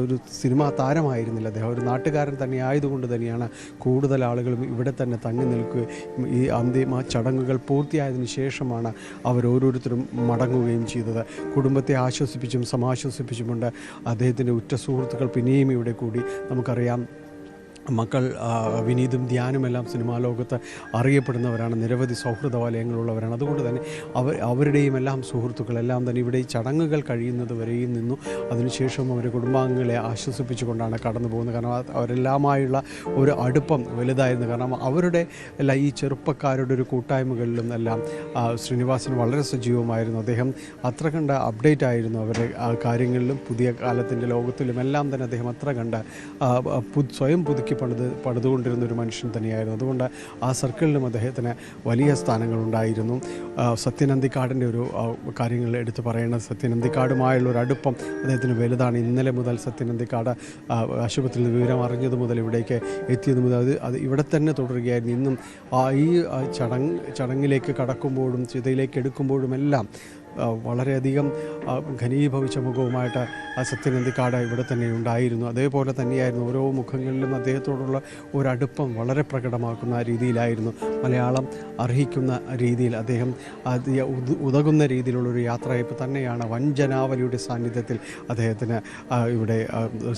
ഒരു സിനിമാ താരമായിരുന്നില്ല അദ്ദേഹം. ഒരു നാട്ടുകാരൻ തന്നെ ആയതുകൊണ്ട് തന്നെയാണ് കൂടുതൽ ആളുകളും ഇവിടെ തന്നെ തങ്ങി നിൽക്കുകയും ഈ അന്തിമ ചടങ്ങുകൾ പൂർത്തിയായതിനു ശേഷമാണ് അവരോരോരുത്തരും മടങ്ങുകയും ചെയ്തത്. കുടുംബത്തെ ആശ്വസിപ്പിച്ചും സമാശ്വസിപ്പിച്ചുമുണ്ട് അദ്ദേഹത്തിൻ്റെ ഉറ്റ സുഹൃത്തുക്കൾ പിന്നെയും ഇവിടെ കൂടി. നമുക്കറിയാം മക്കൾ വിനീതും ധ്യാനുമെല്ലാം സിനിമാ ലോകത്ത് അറിയപ്പെടുന്നവരാണ്. നിരവധി സൗഹൃദ വലയങ്ങളുള്ളവരാണ്. അതുകൊണ്ട് തന്നെ അവരുടെയും എല്ലാം സുഹൃത്തുക്കളെല്ലാം തന്നെ ഇവിടെ ഈ ചടങ്ങുകൾ കഴിയുന്നത് വരെയും നിന്നു. അതിനുശേഷം അവരുടെ കുടുംബാംഗങ്ങളെ ആശ്വസിപ്പിച്ചുകൊണ്ടാണ് കടന്നു പോകുന്നത്. കാരണം അവരെല്ലാമായുള്ള ഒരു അടുപ്പം വലുതായിരുന്നു. കാരണം അവരുടെ എല്ലാം ഈ ചെറുപ്പക്കാരുടെ ഒരു കൂട്ടായ്മകളിലും എല്ലാം ശ്രീനിവാസൻ വളരെ സജീവമായിരുന്നു. അദ്ദേഹം അത്ര കണ്ട് അപ്ഡേറ്റ് ആയിരുന്നു അവരുടെ കാര്യങ്ങളിലും പുതിയ കാലത്തിൻ്റെ ലോകത്തിലും എല്ലാം തന്നെ അദ്ദേഹം അത്ര കണ്ട് സ്വയം പുതുക്കി പണിതുകൊണ്ടിരുന്ന ഒരു മനുഷ്യൻ തന്നെയായിരുന്നു. അതുകൊണ്ട് ആ സർക്കിളിലും അദ്ദേഹത്തിന് വലിയ സ്ഥാനങ്ങളുണ്ടായിരുന്നു. സത്യൻ അന്തിക്കാടിൻ്റെ ഒരു കാര്യങ്ങൾ എടുത്തു പറയേണ്ടത്, സത്യൻ അന്തിക്കാടുമായുള്ള ഒരു അടുപ്പം അദ്ദേഹത്തിന് വലുതാണ്. ഇന്നലെ മുതൽ സത്യൻ അന്തിക്കാട് ആശുപത്രിയിൽ വിവരം അറിഞ്ഞത് മുതൽ ഇവിടേക്ക് എത്തിയത് മുതൽ അത് ഇവിടെ തന്നെ തുടരുകയായിരുന്നു. ഇന്നും ഈ ചടങ്ങിലേക്ക് കടക്കുമ്പോഴും ചിതയിലേക്ക് എടുക്കുമ്പോഴുമെല്ലാം വളരെയധികം ഘനീഭവിച്ച മുഖവുമായിട്ട് സത്യൻ അന്തിക്കാട് ഇവിടെ തന്നെ ഉണ്ടായിരുന്നു. അതേപോലെ തന്നെയായിരുന്നു ഓരോ മുഖങ്ങളിലും അദ്ദേഹത്തോടുള്ള ഒരടുപ്പം വളരെ പ്രകടമാക്കുന്ന രീതിയിലായിരുന്നു. മലയാളം അർഹിക്കുന്ന രീതിയിൽ അദ്ദേഹം ഉതകുന്ന രീതിയിലുള്ളൊരു യാത്രയയപ്പ് തന്നെയാണ് വൻജനാവലിയുടെ സാന്നിധ്യത്തിൽ അദ്ദേഹത്തിന് ഇവിടെ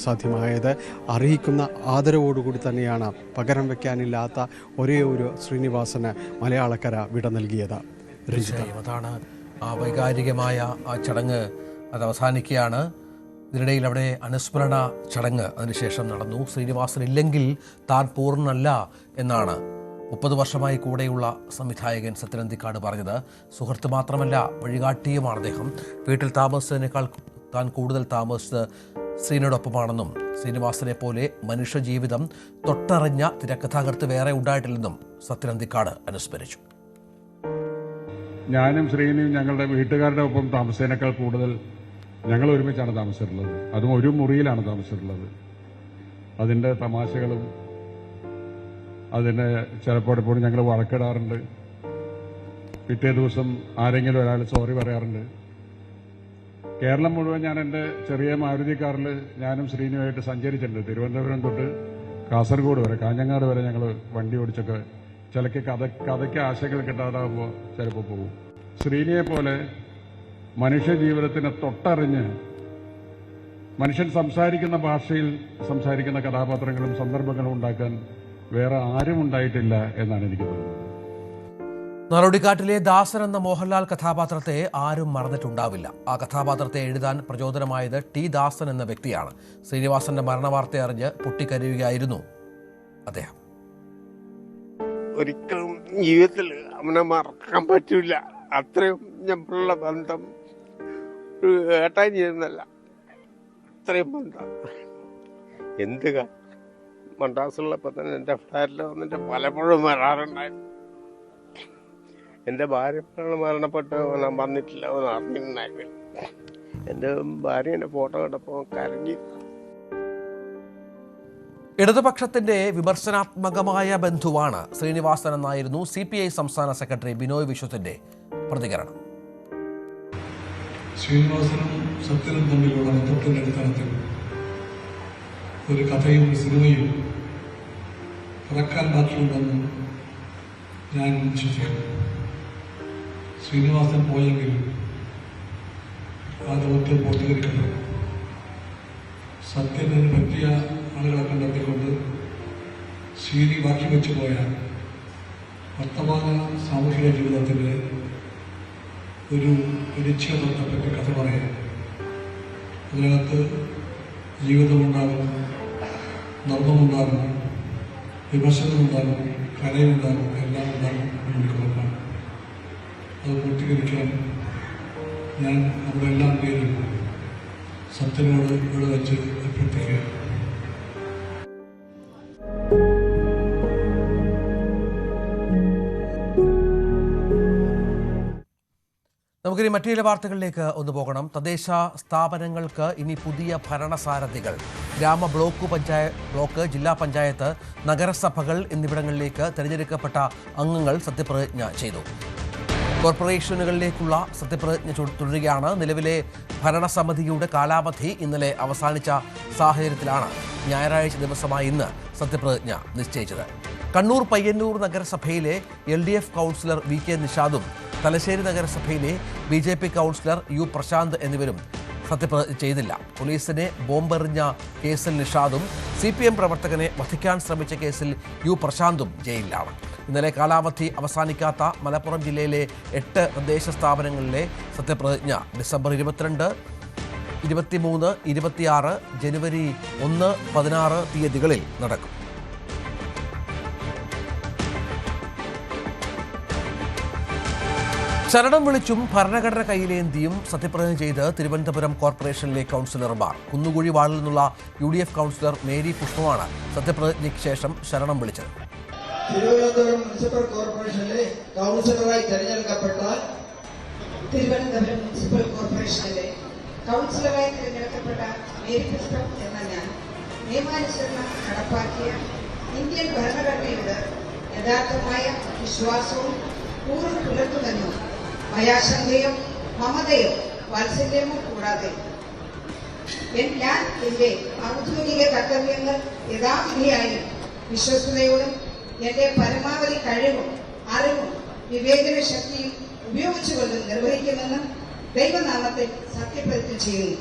സാധ്യമായത്. അർഹിക്കുന്ന ആദരവോടുകൂടി തന്നെയാണ് പകരം വയ്ക്കാനില്ലാത്ത ഒരേ ഒരു ശ്രീനിവാസന് മലയാളക്കര വിട നൽകിയത്. അതാണ് ആ വൈകാരികമായ ആ ചടങ്ങ് അത് അവസാനിക്കുകയാണ്. ഇതിനിടയിൽ അവിടെ അനുസ്മരണ ചടങ്ങ് അതിനുശേഷം നടന്നു. ശ്രീനിവാസൻ ഇല്ലെങ്കിൽ താൻ പൂർണ്ണനല്ല എന്നാണ് 30 വർഷമായി കൂടെയുള്ള സംവിധായകൻ സത്യൻ അന്തിക്കാട് പറഞ്ഞത്. സുഹൃത്ത് മാത്രമല്ല, വഴികാട്ടിയുമാണ് അദ്ദേഹം. വീട്ടിൽ താമസിച്ചതിനേക്കാൾ താൻ കൂടുതൽ താമസിച്ചത് ശ്രീനോടൊപ്പമാണെന്നും ശ്രീനിവാസനെ പോലെ മനുഷ്യജീവിതം തൊട്ടറിഞ്ഞ തിരക്കഥാകൃത്ത് വേറെ ഉണ്ടായിട്ടില്ലെന്നും സത്യൻ അന്തിക്കാട് അനുസ്മരിച്ചു. ഞാനും ശ്രീനിയും ഞങ്ങളുടെ വീട്ടുകാരുടെ ഒപ്പം താമസിച്ചതിനേക്കാൾ കൂടുതൽ ഞങ്ങൾ ഒരുമിച്ചാണ് താമസിച്ചിട്ടുള്ളത്. അതും ഒരു മുറിയിലാണ് താമസിച്ചിട്ടുള്ളത്. അതിൻ്റെ തമാശകളും അതിന് ചിലപ്പോൾ എപ്പോഴും ഞങ്ങൾ വഴക്കിടാറുണ്ട്. പിറ്റേ ദിവസം ആരെങ്കിലും ഒരാൾ സോറി പറയാറുണ്ട്. കേരളം മുഴുവൻ ഞാൻ എൻ്റെ ചെറിയ മാരുതി കാറിൽ ഞാനും ശ്രീനിയുമായിട്ട് സഞ്ചരിച്ചിട്ടുണ്ട്. തിരുവനന്തപുരം തൊട്ട് കാസർഗോഡ് വരെ, കാഞ്ഞങ്ങാട് വരെ ഞങ്ങൾ വണ്ടി ഓടിച്ചൊക്കെ ചിലക്ക് കഥയ്ക്ക് ആശയങ്ങൾ കിട്ടാതാകുമ്പോൾ ചിലപ്പോൾ പോകും. ശ്രീനിയെ പോലെ മനുഷ്യജീവിതത്തിനെ തൊട്ടറിഞ്ഞ് മനുഷ്യൻ സംസാരിക്കുന്ന ഭാഷയിൽ സംസാരിക്കുന്ന കഥാപാത്രങ്ങളും സന്ദർഭങ്ങളും ഉണ്ടാക്കാൻ വേറെ ആരും ഉണ്ടായിട്ടില്ല എന്നാണ് എനിക്ക് തോന്നുന്നത്. നാടോടിക്കാട്ടിലെ ദാസൻ എന്ന മോഹൻലാൽ കഥാപാത്രത്തെ ആരും മറന്നിട്ടുണ്ടാവില്ല. ആ കഥാപാത്രത്തെ എഴുതാൻ പ്രചോദനമായത് ടി ദാസൻ എന്ന വ്യക്തിയാണ്. ശ്രീനിവാസന്റെ മരണവാർത്ത അറിഞ്ഞ് പൊട്ടിക്കരയുകയായിരുന്നു അദ്ദേഹം. ഒരിക്കലും ജീവിതത്തിൽ അവനെ മറക്കാൻ പറ്റില്ല. അത്രയും ഞമ്മളുള്ള ബന്ധം ഒരു ഏട്ടാനിയെന്നല്ല, അത്രയും ബന്ധം. എന്ത് മദ്രാസിലുള്ളപ്പോൾ തന്നെ എൻ്റെ ഫ്ലാറ്റിൽ വന്നിട്ട് പലപ്പോഴും വരാറുണ്ടായിരുന്നു. എൻ്റെ ഭാര്യ മരണപ്പെട്ട് ഞാൻ വന്നിട്ടില്ല എന്ന് അറിഞ്ഞിട്ടുണ്ടായിരുന്നു. എൻ്റെ ഭാര്യേൻ്റെ ഫോട്ടോ കണ്ടപ്പോൾ കരഞ്ഞു. ഇടതുപക്ഷത്തിന്റെ വിമർശനാത്മകമായ ബന്ധുവാണ് ശ്രീനിവാസൻ എന്നായിരുന്നു CPI സംസ്ഥാന സെക്രട്ടറി ബിനോയ് വിശ്വത്തിന്റെ പ്രതികരണം. ശ്രീനിവാസനും സത്യനും തമ്മിലുള്ള ബന്ധത്തിന്റെ അടിസ്ഥാനത്തിൽ ഒരു കഥയും സിനിമയും ഇറക്കാൻ ബാക്കിയുണ്ടെന്ന് ഞാൻ വിശ്വസിക്കുന്നു. ശ്രീനിവാസൻ പോയെങ്കിൽ ആ ദൗത്യം പൂർത്തീകരിക്കപ്പെടും. സത്യത്തിന് പറ്റിയ ആളുകളെ കണ്ടെത്തിക്കൊണ്ട് ശ്രീനി ബാക്കി വെച്ചു പോയ വർത്തമാന സാമൂഹിക ജീവിതത്തിൻ്റെ ഒരു പരിച്ഛേദത്തെപ്പറ്റി കഥ പറയാം. അതിനകത്ത് ജീവിതമുണ്ടാകും, നർമ്മമുണ്ടാകും, വിമർശനമുണ്ടാകും, കലയുണ്ടാകും, എല്ലാം ഉണ്ടാകും എന്ന് ഉറപ്പാണ്. അത് പൂർത്തീകരിക്കാൻ ഞാൻ നമ്മുടെ എല്ലാം പേരും സത്യനോട് ഇവിടെ വെച്ച് അഭ്യർത്ഥിക്കുകയാണ്. നമുക്കിനി മറ്റു ചില വാർത്തകളിലേക്ക് ഒന്ന് പോകണം. തദ്ദേശ സ്ഥാപനങ്ങൾക്ക് ഇനി പുതിയ ഭരണസാരഥികൾ. ബ്ലോക്ക്, ജില്ലാ പഞ്ചായത്ത്, നഗരസഭകൾ എന്നിവിടങ്ങളിലേക്ക് തിരഞ്ഞെടുക്കപ്പെട്ട അംഗങ്ങൾ സത്യപ്രതിജ്ഞ ചെയ്തു. കോർപ്പറേഷനുകളിലേക്കുള്ള സത്യപ്രതിജ്ഞ തുടരുകയാണ്. നിലവിലെ ഭരണസമിതിയുടെ കാലാവധി ഇന്നലെ അവസാനിച്ച സാഹചര്യത്തിലാണ് ഞായറാഴ്ച ദിവസമായ ഇന്ന് സത്യപ്രതിജ്ഞ നിശ്ചയിച്ചത്. കണ്ണൂർ പയ്യന്നൂർ നഗരസഭയിലെ LDF കൗൺസിലർ VK നിഷാദും തലശ്ശേരി നഗരസഭയിലെ BJP കൗൺസിലർ U പ്രശാന്ത് എന്നിവരും സത്യപ്രതിജ്ഞ ചെയ്തില്ല. പോലീസിനെ ബോംബെറിഞ്ഞ കേസിൽ നിഷാദും CPM പ്രവർത്തകനെ വധിക്കാൻ ശ്രമിച്ച കേസിൽ U പ്രശാന്തും ജയിലിലാണ്. ഇന്നലെ കാലാവധി അവസാനിക്കാത്ത മലപ്പുറം ജില്ലയിലെ 8 തദ്ദേശ സ്ഥാപനങ്ങളിലെ സത്യപ്രതിജ്ഞ ഡിസംബർ 22, 23, 26, ജനുവരി 1, 16 തീയതികളിൽ നടക്കും. ശരണം വിളിച്ചും ഭരണഘടന കയ്യിലേന്തിയും സത്യപ്രതിജ്ഞ ചെയ്ത് തിരുവനന്തപുരം കോർപ്പറേഷനിലെ കൗൺസിലർമാർ. കുന്നുകുഴി വാർഡിൽ നിന്നുള്ള UDF കൗൺസിലർ മേരി പുഷ്പമാണ് സത്യപ്രതിജ്ഞയ്ക്ക് ശേഷം ശരണം വിളിച്ചത്. തിരുവനന്തപുരം മുനിസിപ്പൽ കോർപ്പറേഷനിലെ കൗൺസിലറായി തെരഞ്ഞെടുക്കപ്പെട്ട മേരി പുഷ്പം എന്ന ഞാൻ നിയമാനുസരണം നടപ്പാക്കിയ ഇന്ത്യൻ ഭരണഘടനയോട് യഥാർത്ഥമായ വിശ്വാസവും പൂർണ്ണ പുലർത്തുമെന്നും ഭയാശങ്കയോ മമതയോ വാത്സല്യമോ കൂടാതെ ഞാൻ എന്റെ ഔദ്യോഗിക കർത്തവ്യങ്ങൾ യഥാവിധിയായും വിശ്വസ്തയോടും എന്റെ പരമാവധി കഴിവും അറിവും വിവേചന ശക്തിയും ഉപയോഗിച്ചുകൊണ്ട് നിർവഹിക്കുമെന്നും ദൈവനാമത്തിൽ സത്യപ്രതിജ്ഞ ചെയ്യുന്നു.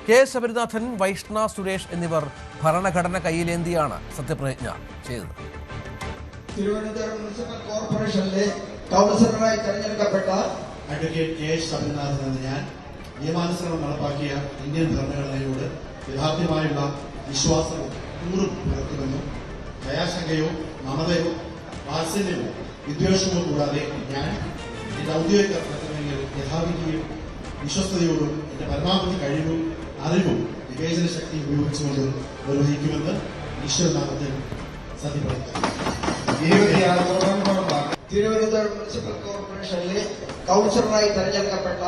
K. ശബരിനാഥൻ, വൈഷ്ണ സുരേഷ് എന്നിവർ ഭരണഘടന കയ്യിലേന്തിയാണ് സത്യപ്രതിജ്ഞ ചെയ്തത്. തിരുവനന്തപുരം മുനിസിപ്പൽ കോർപ്പറേഷനിലെ കൗൺസിലറായി തെരഞ്ഞെടുക്കപ്പെട്ട അഡ്വക്കേറ്റ് K. ശബരിനാഥൻ എന്ന ഞാൻ നിയമാനുസരണം നടപ്പാക്കിയ ഇന്ത്യൻ ഭരണഘടനയോട് യഥാർത്ഥമായുള്ള വിശ്വാസവും കൂറും പുലർത്തുമെന്നും ഭയാശങ്കയോ മമതയോ വാത്സല്യമോ വിദ്വേഷമോ കൂടാതെ ഞാൻ എന്റെ ഔദ്യോഗിക കർത്തവ്യങ്ങൾ യഥാവിധിയും വിശ്വസ്തയോടും എന്റെ പരമാവധി കഴിവും അറിവും വിവേചന ശക്തി ഉപയോഗിച്ചുകൊണ്ടും നിർവഹിക്കുമെന്ന് ഈശ്വരനാമത്തിൽ സത്യപ്രതിജ്ഞ. തിരുവനന്തപുരം മുനിസിപ്പൽ കോർപ്പറേഷനിലെ കൗൺസിലറായി തെരഞ്ഞെടുക്കപ്പെട്ട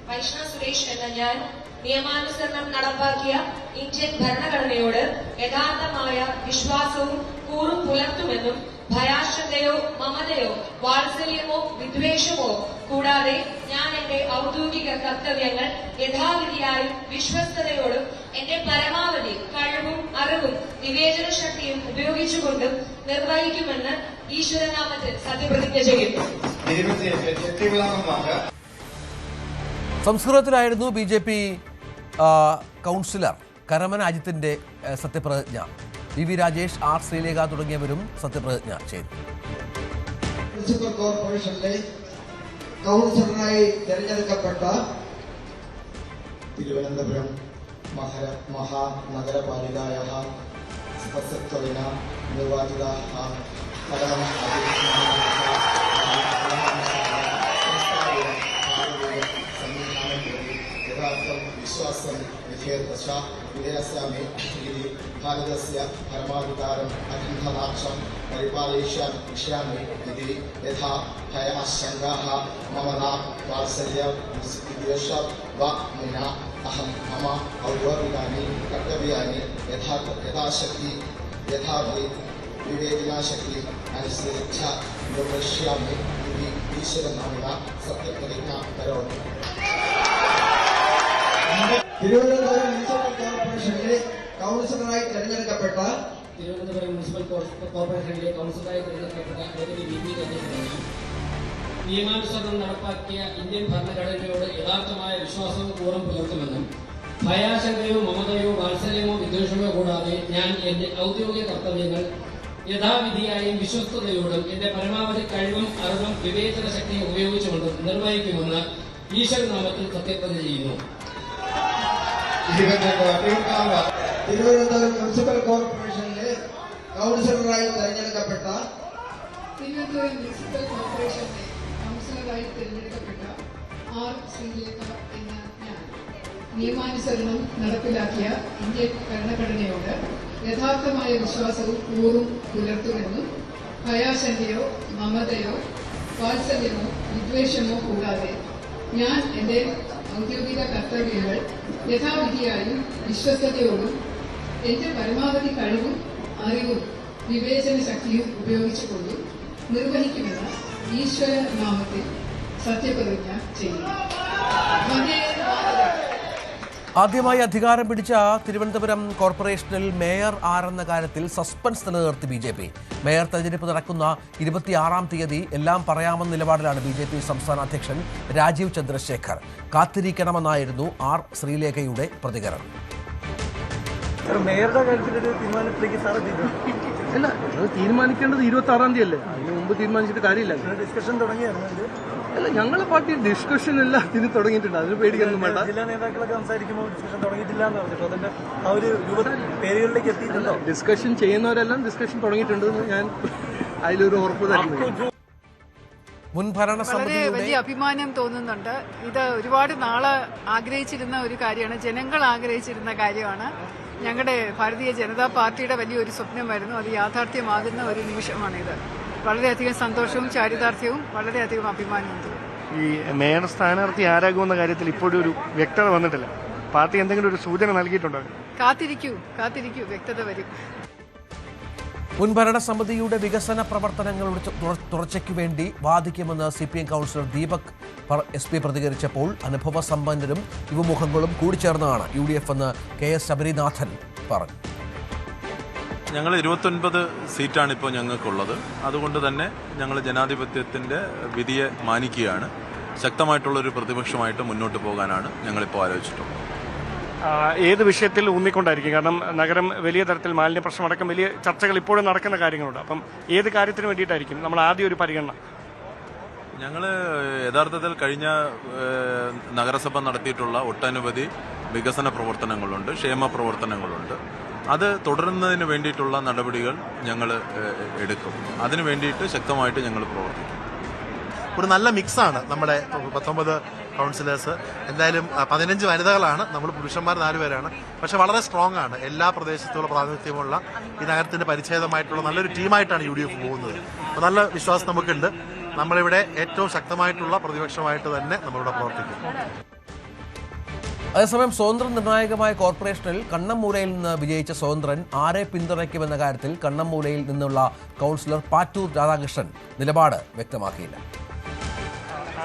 വൈഷ്ണ സുരേഷ് എന്ന ഞാൻ നിയമാനുസരണം നടപ്പാക്കിയ ഇന്ത്യൻ ഭരണഘടനയോട് യഥാർത്ഥമായ വിശ്വാസവും കൂറും പുലർത്തുമെന്നും ഭയാശങ്കയോ മമതയോ വാത്സല്യമോ വിദ്വേഷമോ കൂടാതെ ഞാൻ എന്റെ ഔദ്യോഗിക കർത്തവ്യങ്ങൾ യഥാവിധിയായും വിശ്വസ്തയോടും എന്റെ പരമാവധി കഴിവും അറിവും വിവേചന ശക്തിയും ഉപയോഗിച്ചുകൊണ്ടും നിർവഹിക്കുമെന്ന് ഈശ്വരനാമത്തിൽ സത്യപ്രതിജ്ഞ ചെയ്യുന്നു. സംസ്കൃതത്തിലായിരുന്നു BJP കൗൺസിലർ കരമന അജിത്തിന്റെ സത്യപ്രതിജ്ഞ. VV Rajesh, R. ശ്രീലേഖ തുടങ്ങിയവരും സത്യപ്രതിജ്ഞ ചെയ്തു. മുനിസിപ്പൽ കോർപ്പറേഷനിലെ കൗൺസിലറായി തെരഞ്ഞെടുക്കപ്പെട്ട തിരുവനന്തപുരം महानगरपालिकायाः सदस्यत्वेन निर्वाचिताः विश्वासं विधेयस्यामि इति भारतस्य परमाधिकारम् अखण्डताक्षं परिपालयिष्यामि इति यथा भयाशङ्काः मम न वात्सल्यविद्वेषः वा विना अहं मम औद्योगिकानि कर्तव्यानि यथाशक्ति विवेचनाशक्ति अनुसृत्य निर्वक्ष्यामि इति ईश्वरनाम्ना सत्यप्रतिज्ञा करोमि. തിരുവനന്തപുരം മുനിസിപ്പൽ കോർപ്പറേഷനിലെ കൗൺസിലറായി തെരഞ്ഞെടുക്കപ്പെട്ട നിയമാനുസരണം നടപ്പാക്കിയ ഇന്ത്യൻ ഭരണഘടനയോട് യഥാർത്ഥമായ വിശ്വാസവും കൂറും പുലർത്തുമെന്നും ഭയാശങ്കയോ മമതയോ വാത്സല്യമോ വിദ്വേഷമോ കൂടാതെ ഞാൻ എന്റെ ഔദ്യോഗിക കർത്തവ്യങ്ങൾ യഥാവിധിയായും വിശ്വസ്തയോടും എന്റെ പരമാവധി കഴിവും അറിവും വിവേചന ശക്തിയും ഉപയോഗിച്ചുകൊണ്ടും നിർവഹിക്കുമെന്ന് ഈശ്വരനാമത്തിൽ സത്യപ്രതിജ്ഞ ചെയ്യുന്നു. തിരുവനന്തപുരം മുനിസിപ്പൽ കോർപ്പറേഷനിലെ കൗൺസിലറായി തെരഞ്ഞെടുക്കപ്പെട്ട തിരുവനന്തപുരം മുനിസിപ്പൽ കോർപ്പറേഷനിലെ കൗൺസിലറായി തിരഞ്ഞെടുക്കപ്പെട്ട ആർ ശ്രീലേഖ എന്ന ഞാൻ നിയമാനുസരണം നടപ്പിലാക്കിയ ഇന്ത്യൻ ഭരണഘടനയോട് യഥാർത്ഥമായ വിശ്വാസവും കൂറും പുലർത്തുമെന്നും ഭയാശങ്കയോ മമതയോ വാത്സല്യമോ വിദ്വേഷമോ കൂടാതെ ഞാൻ എന്റെ ഔദ്യോഗിക കർത്തവ്യങ്ങൾ യഥാവിധിയായും വിശ്വസ്തയോടും എന്റെ പരമാവധി കഴിവും അറിവും വിവേചന ശക്തിയും ഉപയോഗിച്ചുകൊണ്ടും നിർവഹിക്കുമെന്ന് ഈശ്വര നാമത്തിൽ സത്യപ്രതിജ്ഞ ചെയ്യുന്നു. ആദ്യമായി അധികാരം പിടിച്ച തിരുവനന്തപുരം കോർപ്പറേഷനിൽ മേയർ ആരെന്ന കാര്യത്തിൽ സസ്പെൻസ് നിലനിർത്തി BJP. മേയർ തെരഞ്ഞെടുപ്പ് നടക്കുന്ന 26-ാം തീയതി എല്ലാം പറയാമെന്ന നിലപാടിലാണ് BJP സംസ്ഥാന അധ്യക്ഷൻ രാജീവ് ചന്ദ്രശേഖർ. കാത്തിരിക്കണമെന്നായിരുന്നു ആർ ശ്രീലേഖയുടെ പ്രതികരണം. മേയറുടെ കാര്യത്തിലൊരു തീരുമാനത്തിലേക്ക് സാർ അല്ല, അത് തീരുമാനിക്കേണ്ടത് 26-ാം തീയതി അല്ലേ? അതിന് മുമ്പ് തീരുമാനിച്ചിട്ട് കാര്യമില്ല. ഡിസ്കഷൻ തുടങ്ങിയായിരുന്നു. അല്ല, ഞങ്ങളെ പാർട്ടി ഡിസ്കഷൻ എല്ലാം ഇതിന് തുടങ്ങിയിട്ടുണ്ട്. അതിന് പേടിക്കൊന്നും വേണ്ട. ജില്ലാ നേതാക്കളൊക്കെ സംസാരിക്കുമ്പോൾ ഡിസ്കഷൻ തുടങ്ങിയിട്ടില്ല എന്ന് പറഞ്ഞിട്ട് അതിന്റെ ആ ഒരു പേരുകളിലേക്ക് എത്തിയിട്ടുണ്ടോ? ഡിസ്കഷൻ ചെയ്യുന്നവരെല്ലാം ഡിസ്കഷൻ തുടങ്ങിയിട്ടുണ്ടെന്ന് ഞാൻ അതിലൊരു ഉറപ്പ് തരുന്നു. വളരെ വലിയ അഭിമാനം തോന്നുന്നുണ്ട്. ഇത് ഒരുപാട് നാളെ ആഗ്രഹിച്ചിരുന്ന ഒരു കാര്യമാണ്, ജനങ്ങൾ ആഗ്രഹിച്ചിരുന്ന കാര്യമാണ്. ഞങ്ങളുടെ ഭാരതീയ ജനതാ പാർട്ടിയുടെ വലിയൊരു സ്വപ്നമായിരുന്നു. അത് യാഥാർത്ഥ്യമാകുന്ന ഒരു നിമിഷമാണിത്. വളരെയധികം സന്തോഷവും ചാരിതാർത്ഥ്യവും വളരെയധികം അഭിമാനവും തോന്നുന്നു. ഈ മേയർ സ്ഥാനാർത്ഥി ആരാകുമെന്ന കാര്യത്തിൽ ഇപ്പോഴും ഒരു വ്യക്തത വന്നിട്ടില്ല. പാർട്ടി എന്തെങ്കിലും ഒരു സൂചന നൽകിയിട്ടുണ്ടോ? കാത്തിരിക്കൂ, വ്യക്തത വരും. മുൻഭരണ സമിതിയുടെ വികസന പ്രവർത്തനങ്ങളുടെ തുടർച്ചയ്ക്ക് വേണ്ടി വാദിക്കുമെന്ന് CPM കൗൺസിലർ ദീപക് SP പ്രതികരിച്ചപ്പോൾ അനുഭവ സമ്പന്നരും യുവമുഖങ്ങളും കൂടിച്ചേർന്നാണ് UDF എന്ന് KS ശബരിനാഥൻ പറഞ്ഞു. ഞങ്ങൾ 29 സീറ്റാണ് ഇപ്പോൾ ഞങ്ങൾക്കുള്ളത്. അതുകൊണ്ട് തന്നെ ഞങ്ങൾ ജനാധിപത്യത്തിൻ്റെ വിധിയെ മാനിക്കുകയാണ്. ശക്തമായിട്ടുള്ളൊരു പ്രതിപക്ഷമായിട്ട് മുന്നോട്ട് പോകാനാണ് ഞങ്ങളിപ്പോൾ ആലോചിച്ചിട്ടുള്ളത്. ഏത് വിഷയത്തിൽ ഊന്നിക്കൊണ്ടായിരിക്കും? കാരണം നഗരം വലിയ തരത്തിൽ മാലിന്യ പ്രശ്നമടക്കം വലിയ ചർച്ചകൾ ഇപ്പോഴും നടക്കുന്ന കാര്യങ്ങളുണ്ട്. അപ്പം ഏത് കാര്യത്തിന് വേണ്ടിയിട്ടായിരിക്കും നമ്മൾ ആദ്യം ഒരു പരിഗണന? ഞങ്ങൾ യഥാർത്ഥത്തിൽ കഴിഞ്ഞ നഗരസഭ നടത്തിയിട്ടുള്ള ഒട്ടനവധി വികസന പ്രവർത്തനങ്ങളുണ്ട്, ക്ഷേമ പ്രവർത്തനങ്ങളുണ്ട്. അത് തുടരുന്നതിന് വേണ്ടിയിട്ടുള്ള നടപടികൾ ഞങ്ങൾ എടുക്കും. അതിനു വേണ്ടിയിട്ട് ശക്തമായിട്ട് ഞങ്ങൾ പ്രവർത്തിക്കും. ഒരു നല്ല മിക്സാണ് നമ്മുടെ 19 കൗൺസിലേഴ്സ്. എന്തായാലും 15 വനിതകളാണ്, നമ്മൾ പുരുഷന്മാർ 4 പേരാണ്. പക്ഷെ വളരെ സ്ട്രോങ് ആണ്. എല്ലാ പ്രദേശത്തുള്ള പ്രാതിനിധ്യമുള്ള ഈ നഗരത്തിന്റെ പരിച്ഛേദമായിട്ടുള്ള നല്ലൊരു ടീമായിട്ടാണ് UDF പോകുന്നത്. അപ്പോൾ നല്ല വിശ്വാസം നമുക്കുണ്ട്. നമ്മളിവിടെ ഏറ്റവും ശക്തമായിട്ടുള്ള പ്രതിപക്ഷമായിട്ട് തന്നെ നമ്മളിവിടെ പ്രവർത്തിക്കും. അതേസമയം സ്വതന്ത്രം നിർണായകമായ കോർപ്പറേഷനിൽ കണ്ണമ്മൂലയിൽ നിന്ന് വിജയിച്ച സ്വതന്ത്രൻ ആരെ പിന്തുണയ്ക്കുമെന്ന കാര്യത്തിൽ കണ്ണമ്മൂലയിൽ നിന്നുള്ള കൗൺസിലർ പാറ്റൂർ രാധാകൃഷ്ണൻ നിലപാട് വ്യക്തമാക്കിയില്ല.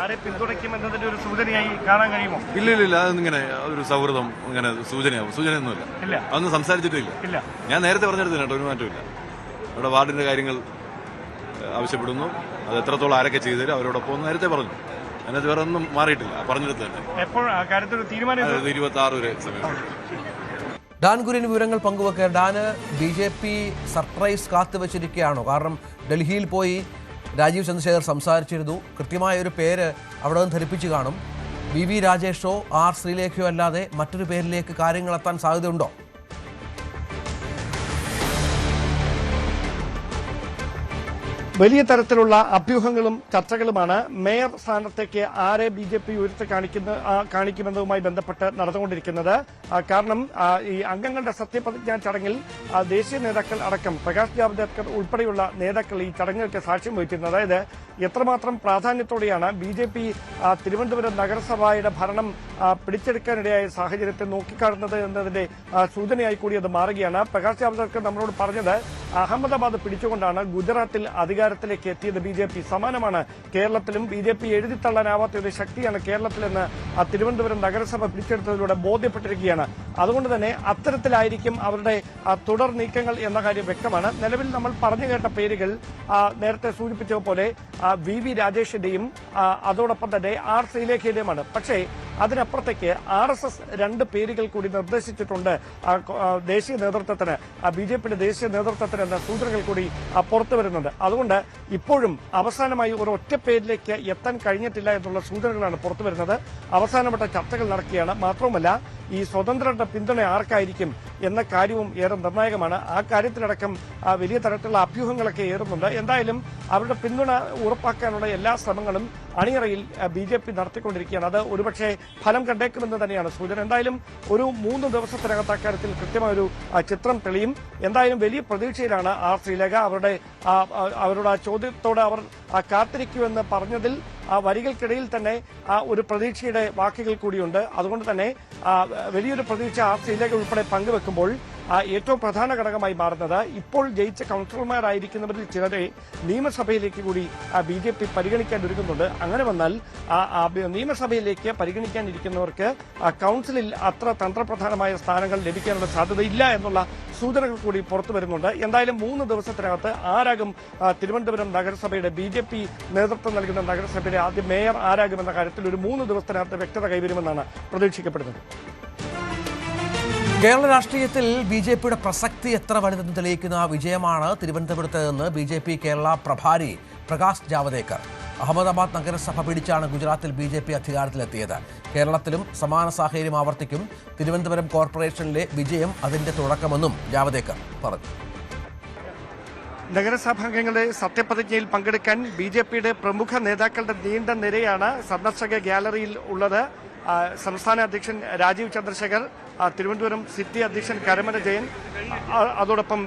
ആരെ പിന്തുണയ്ക്കുമെന്നതിന്റെ ഒരു സൂചനയായി കാണാൻ കഴിയുമോ? ഇല്ല, അതിങ്ങനെ ഒരു സൗഹൃദം ഇങ്ങനെ സൂചനയൊന്നുമില്ല. അതൊന്നും സംസാരിച്ചിട്ടില്ല. ഞാൻ നേരത്തെ പറഞ്ഞെടുത്തില്ല കേട്ടോ, ഒരു മാറ്റമില്ല. ഇവിടെ വാർഡിന്റെ കാര്യങ്ങൾ ആവശ്യപ്പെടുന്നു. അത് എത്രത്തോളം ആരൊക്കെ ചെയ്തേരും അവരോടൊപ്പം നേരത്തെ പറഞ്ഞു. അതിനകത്ത് വേറെ ഒന്നും മാറിയിട്ടില്ല. പറഞ്ഞെടുത്ത് തന്നെ 26 വരെ സമയം. ഡാൻ കുര്യൻ വിവരങ്ങൾ പങ്കുവെക്കുക. ഡാന് BJP സർപ്രൈസ് കാത്തുവച്ചിരിക്കുകയാണോ? കാരണം ഡൽഹിയിൽ പോയി രാജീവ് ചന്ദ്രശേഖർ സംസാരിച്ചിരുന്നു. കൃത്യമായ ഒരു പേര് അവിടെ നിന്ന് ധരിപ്പിച്ചു കാണും. VV രാജേഷോ R ശ്രീലേഖയോ അല്ലാതെ മറ്റൊരു പേരിലേക്ക് കാര്യങ്ങൾ എത്താൻ സാധ്യതയുണ്ടോ? വലിയ തരത്തിലുള്ള അഭ്യൂഹങ്ങളും ചർച്ചകളുമാണ് മേയർ സ്ഥാനത്തേക്ക് ആരെ BJP കാണിക്കുമെന്നതുമായി ബന്ധപ്പെട്ട് നടന്നുകൊണ്ടിരിക്കുന്നത്. കാരണം ഈ അംഗങ്ങളുടെ സത്യപ്രതിജ്ഞാ ചടങ്ങിൽ ദേശീയ നേതാക്കൾ അടക്കം പ്രകാശ് ജാവ്ദേക്കർ ഉൾപ്പെടെയുള്ള നേതാക്കൾ ഈ ചടങ്ങുകൾക്ക് സാക്ഷ്യം വഹിച്ചിരുന്നത്. അതായത് എത്രമാത്രം പ്രാധാന്യത്തോടെയാണ് BJP തിരുവനന്തപുരം നഗരസഭയുടെ ഭരണം പിടിച്ചെടുക്കാനിടയായ സാഹചര്യത്തെ നോക്കിക്കാണുന്നത് എന്നതിന്റെ സൂചനയായി കൂടി അത് മാറുകയാണ്. പ്രകാശ് ജാവ്ദേക്കർ നമ്മളോട് പറഞ്ഞത് അഹമ്മദാബാദ് പിടിച്ചുകൊണ്ടാണ് ഗുജറാത്തിൽ അധികാരത്തിലേക്ക് എത്തിയത് BJP. സമാനമാണ് കേരളത്തിലും BJP എഴുതിത്തള്ളാനാവാത്ത ഒരു ശക്തിയാണ് കേരളത്തിലെന്ന് തിരുവനന്തപുരം നഗരസഭ പിടിച്ചെടുത്തതിലൂടെ ബോധ്യപ്പെട്ടിരിക്കുകയാണ്. അതുകൊണ്ട് തന്നെ അത്തരത്തിലായിരിക്കും അവരുടെ തുടർ നീക്കങ്ങൾ എന്ന കാര്യം വ്യക്തമാണ്. നിലവിൽ നമ്മൾ പറഞ്ഞു കേട്ട പേരുകൾ നേരത്തെ സൂചിപ്പിച്ചതുപോലെ VV രാജേഷിന്റെയും അതോടൊപ്പം തന്നെ R ശ്രീലേഖയുടെയുമാണ്. പക്ഷേ അതിനപ്പുറത്തേക്ക് RSS 2 പേരുകൾ കൂടി നിർദ്ദേശിച്ചിട്ടുണ്ട് ദേശീയ നേതൃത്വത്തിന്, BJPയുടെ ദേശീയ നേതൃത്വത്തിന് എന്ന സൂചനകൾ കൂടി പുറത്തു വരുന്നുണ്ട്. അതുകൊണ്ട് ഇപ്പോഴും അവസാനമായി ഒരു ഒറ്റ പേരിലേക്ക് എത്താൻ കഴിഞ്ഞിട്ടില്ല എന്നുള്ള സൂചനകളാണ് പുറത്തു വരുന്നത്. അവസാനപ്പെട്ട ചർച്ചകൾ നടക്കുകയാണ്. മാത്രവുമല്ല ഈ സ്വതന്ത്രരുടെ പിന്തുണ ആർക്കായിരിക്കും എന്ന കാര്യവും ഏറെ നിർണായകമാണ്. ആ കാര്യത്തിലടക്കം വലിയ തരത്തിലുള്ള അഭ്യൂഹങ്ങളൊക്കെ ഏറുന്നുണ്ട്. എന്തായാലും അവരുടെ പിന്തുണ ഉറപ്പാക്കാനുള്ള എല്ലാ ശ്രമങ്ങളും അണിയറയിൽ BJP നടത്തിക്കൊണ്ടിരിക്കുകയാണ്. അത് ഒരുപക്ഷെ ഫലം കണ്ടേക്കുമെന്ന് തന്നെയാണ് സൂചന. എന്തായാലും ഒരു 3 ദിവസത്തിനകത്ത് അക്കാര്യത്തിൽ കൃത്യമായൊരു ചിത്രം തെളിയും. എന്തായാലും വലിയ പ്രതീക്ഷയിലാണ് R ശ്രീലേഖ. അവരുടെ ചോദ്യത്തോട് അവർ കാത്തിരിക്കുമെന്ന് പറഞ്ഞതിൽ വരികൾക്കിടയിൽ തന്നെ ഒരു പ്രതീക്ഷയുടെ വാക്കുകൾ കൂടിയുണ്ട്. അതുകൊണ്ട് തന്നെ വലിയൊരു പ്രതീക്ഷ R ശ്രീലേഖ ഉൾപ്പെടെ പങ്കുവെക്കുമ്പോൾ ഏറ്റവും പ്രധാന ഘടകമായി മാറുന്നത് ഇപ്പോൾ ജയിച്ച കൌൺസിലർമാരായിരിക്കുന്നവരിൽ ചിലരെ നിയമസഭയിലേക്ക് കൂടി BJP പരിഗണിക്കാൻ ഒരുങ്ങുന്നുണ്ട്. അങ്ങനെ വന്നാൽ നിയമസഭയിലേക്ക് പരിഗണിക്കാനിരിക്കുന്നവർക്ക് കൌൺസിലിൽ അത്ര തന്ത്രപ്രധാനമായ സ്ഥാനങ്ങൾ ലഭിക്കാനുള്ള സാധ്യതയില്ല എന്നുള്ള സൂചനകൾ കൂടി പുറത്തു വരുന്നുണ്ട്. എന്തായാലും 3 ദിവസത്തിനകത്ത് ആരാകും തിരുവനന്തപുരം നഗരസഭയുടെ BJP നേതൃത്വം നൽകുന്ന നഗരസഭയുടെ ആദ്യ മേയർ ആരാകുമെന്ന കാര്യത്തിൽ ഒരു 3 ദിവസത്തിനകത്ത് വ്യക്തത കൈവരുമെന്നാണ് പ്രതീക്ഷിക്കപ്പെടുന്നത്. കേരള രാഷ്ട്രീയത്തിൽ BJPയുടെ പ്രസക്തി എത്ര വലുതെന്ന് തെളിയിക്കുന്ന വിജയമാണ് തിരുവനന്തപുരത്ത് നിന്ന് BJP കേരള പ്രഭാരി പ്രകാശ് ജാവ്ദേക്കർ. അഹമ്മദാബാദ് നഗരസഭ പിടിച്ചാണ് ഗുജറാത്തിൽ BJP അധികാരത്തിലെത്തിയത്. കേരളത്തിലും സമാന സാഹചര്യം ആവർത്തിക്കും. തിരുവനന്തപുരം കോർപ്പറേഷനിലെ വിജയം അതിന്റെ തുടക്കമെന്നും ജാവ്ദേക്കർ പറഞ്ഞു. നഗരസഭാംഗങ്ങളുടെ സത്യപ്രതിജ്ഞയിൽ പങ്കെടുക്കാൻ BJPയുടെ പ്രമുഖ നേതാക്കളുടെ നീണ്ട നിരയാണ് സന്ദർശക ഗ്യാലറിയിൽ ഉള്ളത്. സംസ്ഥാന അധ്യക്ഷൻ രാജീവ് ചന്ദ്രശേഖർ, തിരുവനന്തപുരം സിറ്റി അധ്യക്ഷൻ കരമന ജയൻ, അതോടൊപ്പം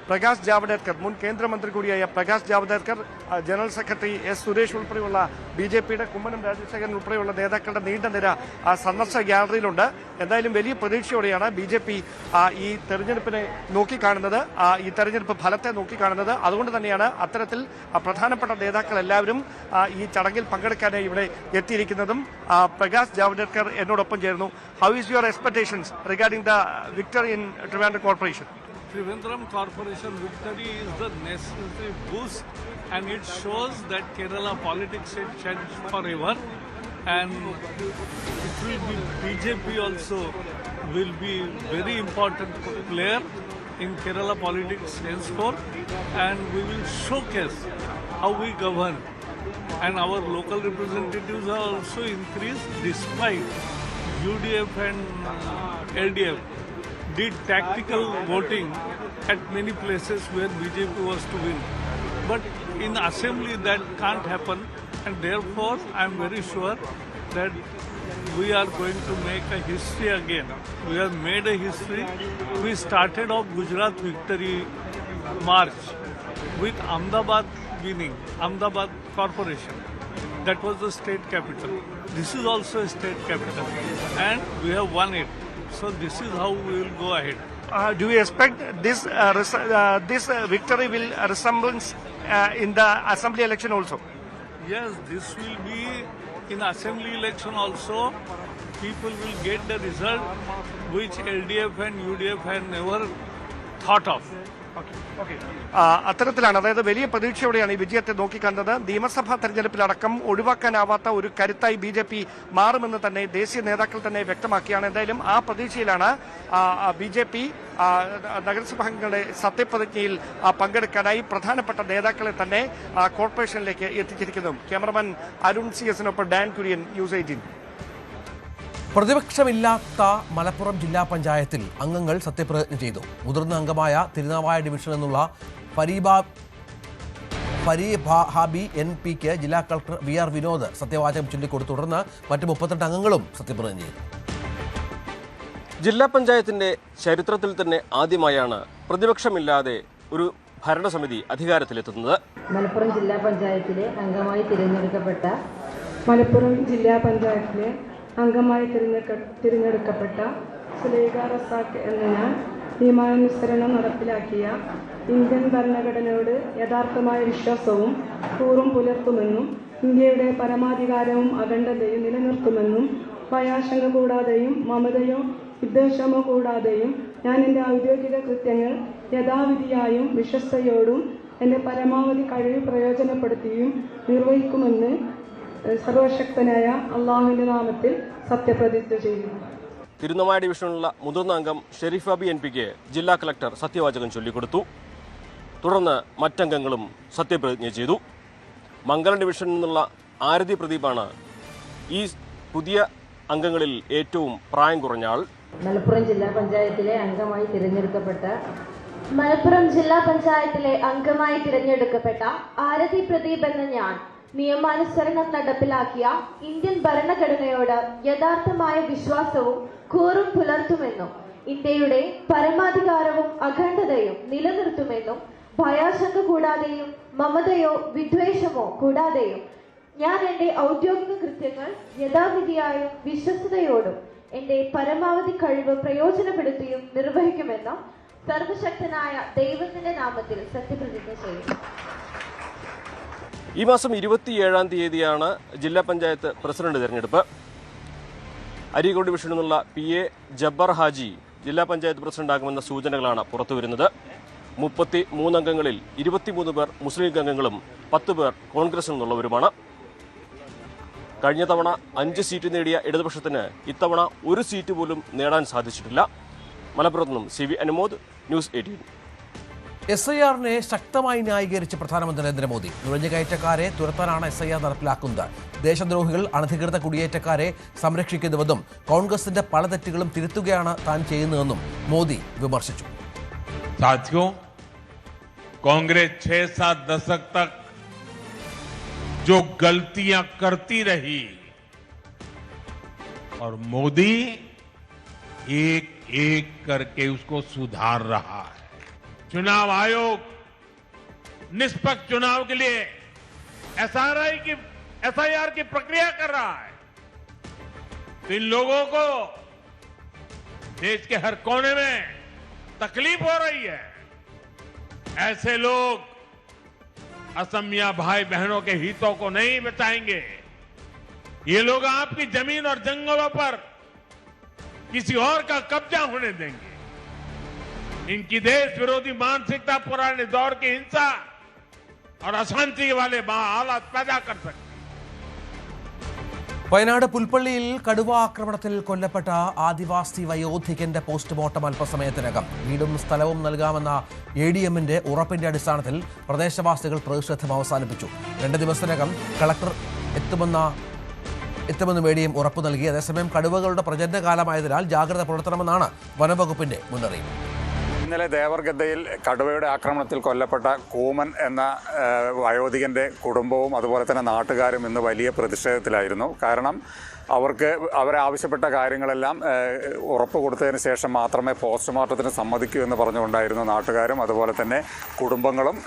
പ്രകാശ് ജാവ്ദേക്കർ, മുൻ കേന്ദ്രമന്ത്രി കൂടിയായ Prakash Javadekar, general secretary S Suresh ഉൾപ്പെടെയുള്ള BJPയുടെ കുമ്മനം രാജശേഖരൻ ഉൾപ്പെടെയുള്ള നേതാക്കളുടെ നീണ്ട നിര സന്ദർശക ഗ്യാലറിയിലുണ്ട്. എന്തായാലും വലിയ പ്രതീക്ഷയോടെയാണ് BJP ഈ തെരഞ്ഞെടുപ്പിനെ നോക്കിക്കാണുന്നത്, ഈ തെരഞ്ഞെടുപ്പ് ഫലത്തെ നോക്കിക്കാണുന്നത്. അതുകൊണ്ട് തന്നെയാണ് അത്തരത്തിൽ പ്രധാനപ്പെട്ട നേതാക്കൾ എല്ലാവരും ഈ ചടങ്ങിൽ പങ്കെടുക്കാനായി ഇവിടെ എത്തിയിരിക്കുന്നതും. പ്രകാശ് ജാവ്ദേക്കർ എന്നോടൊപ്പം ചേർന്നു. How is your expectations regarding the victory in Trivandrum corporation? Trivandrum Corporation victory is the necessary boost, and it shows that Kerala politics has changed forever, and it will be BJP also will be very important player in Kerala politics henceforth, and we will showcase how we govern, and our local representatives are also increased despite UDF and LDF did tactical voting at many places where BJP was to win. But in assembly that can't happen, and therefore I am very sure that we are going to make a history again. We have made a history. We started off Gujarat victory march with Ahmedabad winning, Ahmedabad Corporation. That was the state capital. This is also a state capital, and we have won it. So this is how we will go ahead. Do you expect this victory will resemblance in the assembly election also? Yes, this will be in assembly election also. People will get the result which LDF and UDF had never thought of. അത്തരത്തിലാണ്, അതായത് വലിയ പ്രതീക്ഷയോടെയാണ് ഈ വിജയത്തെ നോക്കിക്കണ്ടത്. നിയമസഭാ തെരഞ്ഞെടുപ്പിലടക്കം ഒഴിവാക്കാനാവാത്ത ഒരു കരുത്തായി BJP മാറുമെന്ന് തന്നെ ദേശീയ നേതാക്കൾ തന്നെ വ്യക്തമാക്കിയാണ്. എന്തായാലും ആ പ്രതീക്ഷയിലാണ് BJP നഗരസഭാംഗങ്ങളുടെ സത്യപ്രതിജ്ഞയിൽ പങ്കെടുക്കാനായി പ്രധാനപ്പെട്ട നേതാക്കളെ തന്നെ കോർപ്പറേഷനിലേക്ക് എത്തിച്ചിരിക്കുന്നു. ക്യാമറമാൻ അരുൺ CS-നൊപ്പം ഡാൻ കുര്യൻ, News 18. പ്രതിപക്ഷമില്ലാത്ത മലപ്പുറം ജില്ലാ പഞ്ചായത്തിൽ അംഗങ്ങൾ സത്യപ്രതിജ്ഞ ചെയ്തു. മുതിർന്ന അംഗമായ തിരുനാവായ ഡിവിഷനിൽ നിന്നുള്ള ഫരീഹാബി NPക്ക് ജില്ലാ കളക്ടർ VR വിനോദ് സത്യവാചകം ചൊല്ലിക്കൊടുത്തു. തുടർന്ന് മറ്റ് 38 അംഗങ്ങളും സത്യപ്രതിജ്ഞ ചെയ്തു. ജില്ലാ പഞ്ചായത്തിന്റെ ചരിത്രത്തിൽ തന്നെ ആദ്യമായാണ് പ്രതിപക്ഷമില്ലാതെ ഒരു ഭരണസമിതി അധികാരത്തിലെത്തുന്നത്. മലപ്പുറം ജില്ലാ പഞ്ചായത്തിലെ അംഗമായി തിരഞ്ഞെടുക്കപ്പെട്ട സുലൈഖ റസാഖ് എന്ന ഞാൻ നിയമാനുസരണം നടപ്പിലാക്കിയ ഇന്ത്യൻ ഭരണഘടനയോട് യഥാർത്ഥമായ വിശ്വാസവും കൂറും പുലർത്തുമെന്നും ഇന്ത്യയുടെ പരമാധികാരവും അഖണ്ഡതയും നിലനിർത്തുമെന്നും ഭയാശങ്ക കൂടാതെയും മമതയോ വിദ്വേഷമോ കൂടാതെയും ഞാൻ എൻ്റെ ഔദ്യോഗിക കൃത്യങ്ങൾ യഥാവിധിയായും വിശ്വസ്തയോടും എൻ്റെ പരമാവധി കഴിവ് പ്രയോജനപ്പെടുത്തിയും നിർവഹിക്കുമെന്ന് സർവശക്തനായ അള്ളാഹുവിന്റെ നാമത്തിൽ സത്യപ്രതിജ്ഞ ചെയ്യുന്നു. തിരുനാവായ ഡിവിഷനിലുള്ള മുതിർന്ന അംഗം ഷെരീഫാബി NPക്ക് ജില്ലാ കളക്ടർ സത്യവാചകം ചൊല്ലിക്കൊടുത്തു. തുടർന്ന് മറ്റംഗങ്ങളും സത്യപ്രതിജ്ഞ ചെയ്തു. മംഗലം ഡിവിഷനിൽ നിന്നുള്ള ആരതി പ്രദീപാണ് ഈ പുതിയ അംഗങ്ങളിൽ ഏറ്റവും പ്രായം കുറഞ്ഞ ആൾ. മലപ്പുറം ജില്ലാ പഞ്ചായത്തിലെ അംഗമായി തിരഞ്ഞെടുക്കപ്പെട്ട ആരതി പ്രദീപ് എന്ന ഞാൻ നിയമാനുസരണം നടപ്പിലാക്കിയ ഇന്ത്യൻ ഭരണഘടനയോട് യഥാർത്ഥമായ വിശ്വാസവും കൂറും പുലർത്തുമെന്നും ഇന്ത്യയുടെ പരമാധികാരവും അഖണ്ഡതയും നിലനിർത്തുമെന്നും ഭയാശങ്ക കൂടാതെയും മമതയോ വിദ്വേഷമോ കൂടാതെയും ഞാൻ എൻ്റെ ഔദ്യോഗിക കൃത്യങ്ങൾ യഥാവിധിയായും വിശ്വസ്തയോടും എൻ്റെ പരമാവധി കഴിവ് പ്രയോജനപ്പെടുത്തിയും നിർവഹിക്കുമെന്നും സർവശക്തനായ ദൈവത്തിന്റെ നാമത്തിൽ സത്യപ്രതിജ്ഞ ചെയ്യുന്നു. ഈ മാസം 27-ാം തീയതിയാണ് ജില്ലാ പഞ്ചായത്ത് പ്രസിഡന്റ് തെരഞ്ഞെടുപ്പ്. അരീക്കോട് ഡിവിഷനിൽ നിന്നുള്ള PA ജബ്ബർ ഹാജി ജില്ലാ പഞ്ചായത്ത് പ്രസിഡന്റാകുമെന്ന സൂചനകളാണ് പുറത്തുവരുന്നത്. 33 അംഗങ്ങളിൽ 23 പേർ മുസ്ലിം ലീഗ് അംഗങ്ങളും 10 പേർ കോൺഗ്രസിൽ നിന്നുള്ളവരുമാണ്. കഴിഞ്ഞ തവണ 5 സീറ്റ് നേടിയ ഇടതുപക്ഷത്തിന് ഇത്തവണ ഒരു സീറ്റ് പോലും നേടാൻ സാധിച്ചിട്ടില്ല. മലപ്പുറത്ത് നിന്നും CV അനുമോദ്, News 18. SIR-നെ ശക്തമായി ന്യായീകരിച്ച് പ്രധാനമന്ത്രി നരേന്ദ്രമോദി. നുഴഞ്ഞുകയറ്റക്കാരെ തുരത്താനാണ് SIR നടപ്പിലാക്കുന്നത്. ദേശദ്രോഹികൾ അനധികൃത കുടിയേറ്റക്കാരെ സംരക്ഷിക്കുന്നുവെന്നും കോൺഗ്രസിന്റെ പല തെറ്റുകളും തിരുത്തുകയാണ് താൻ ചെയ്യുന്നതെന്നും മോദി വിമർശിച്ചു. साथियों, कांग्रेस 6-7 दशक तक जो गलतियां करती रही और मोदी एक एक करके उसको सुधार रहा है. चुनाव आयोग निष्पक्ष चुनाव के लिए SIR की प्रक्रिया कर रहा है. तो इन लोगों को देश के हर कोने में तकलीफ हो रही है. ऐसे लोग असमिया भाई बहनों के हितों को नहीं बचाएंगे. ये लोग आपकी जमीन और जंगलों पर किसी और का कब्जा होने देंगे. इनकी देश विरोधी मानसिकता पुराने दौर की हिंसा और अशांति वाले हालात पैदा कर सकते. വയനാട് പുൽപ്പള്ളിയിൽ കടുവ ആക്രമണത്തിൽ കൊല്ലപ്പെട്ട ആദിവാസി വയോധികന്റെ പോസ്റ്റ്മോർട്ടം അല്പസമയത്തിനകം. വീടും സ്ഥലവും നൽകാമെന്ന ADM-ന്റെ ഉറപ്പിന്റെ അടിസ്ഥാനത്തിൽ പ്രദേശവാസികൾ പ്രതിഷേധം അവസാനിപ്പിച്ചു. 2 ദിവസത്തിനകം കളക്ടർ എത്തുമെന്ന് ADM ഉറപ്പു നൽകി. അതേസമയം കടുവകളുടെ പ്രജനനകാലമായതിനാൽ ജാഗ്രത പുലർത്തണമെന്നാണ് വനംവകുപ്പിന്റെ മുന്നറിയിപ്പ്. ഇന്നലെ ദേവർഗദ്ദയിൽ കടുവയുടെ ആക്രമണത്തിൽ കൊല്ലപ്പെട്ട കൂമൻ എന്ന വയോധികൻ്റെ കുടുംബവും അതുപോലെ തന്നെ നാട്ടുകാരും ഇന്ന് വലിയ പ്രതിഷേധത്തിലായിരുന്നു. കാരണം അവരെ ആവശ്യപ്പെട്ട കാര്യങ്ങളെല്ലാം ഉറപ്പ് കൊടുത്തതിന് ശേഷം മാത്രമേ പോസ്റ്റ്മോർട്ടത്തിന് സമ്മതിക്കൂ എന്ന് പറഞ്ഞുകൊണ്ടായിരുന്നു നാട്ടുകാരും അതുപോലെ തന്നെ കുടുംബങ്ങളും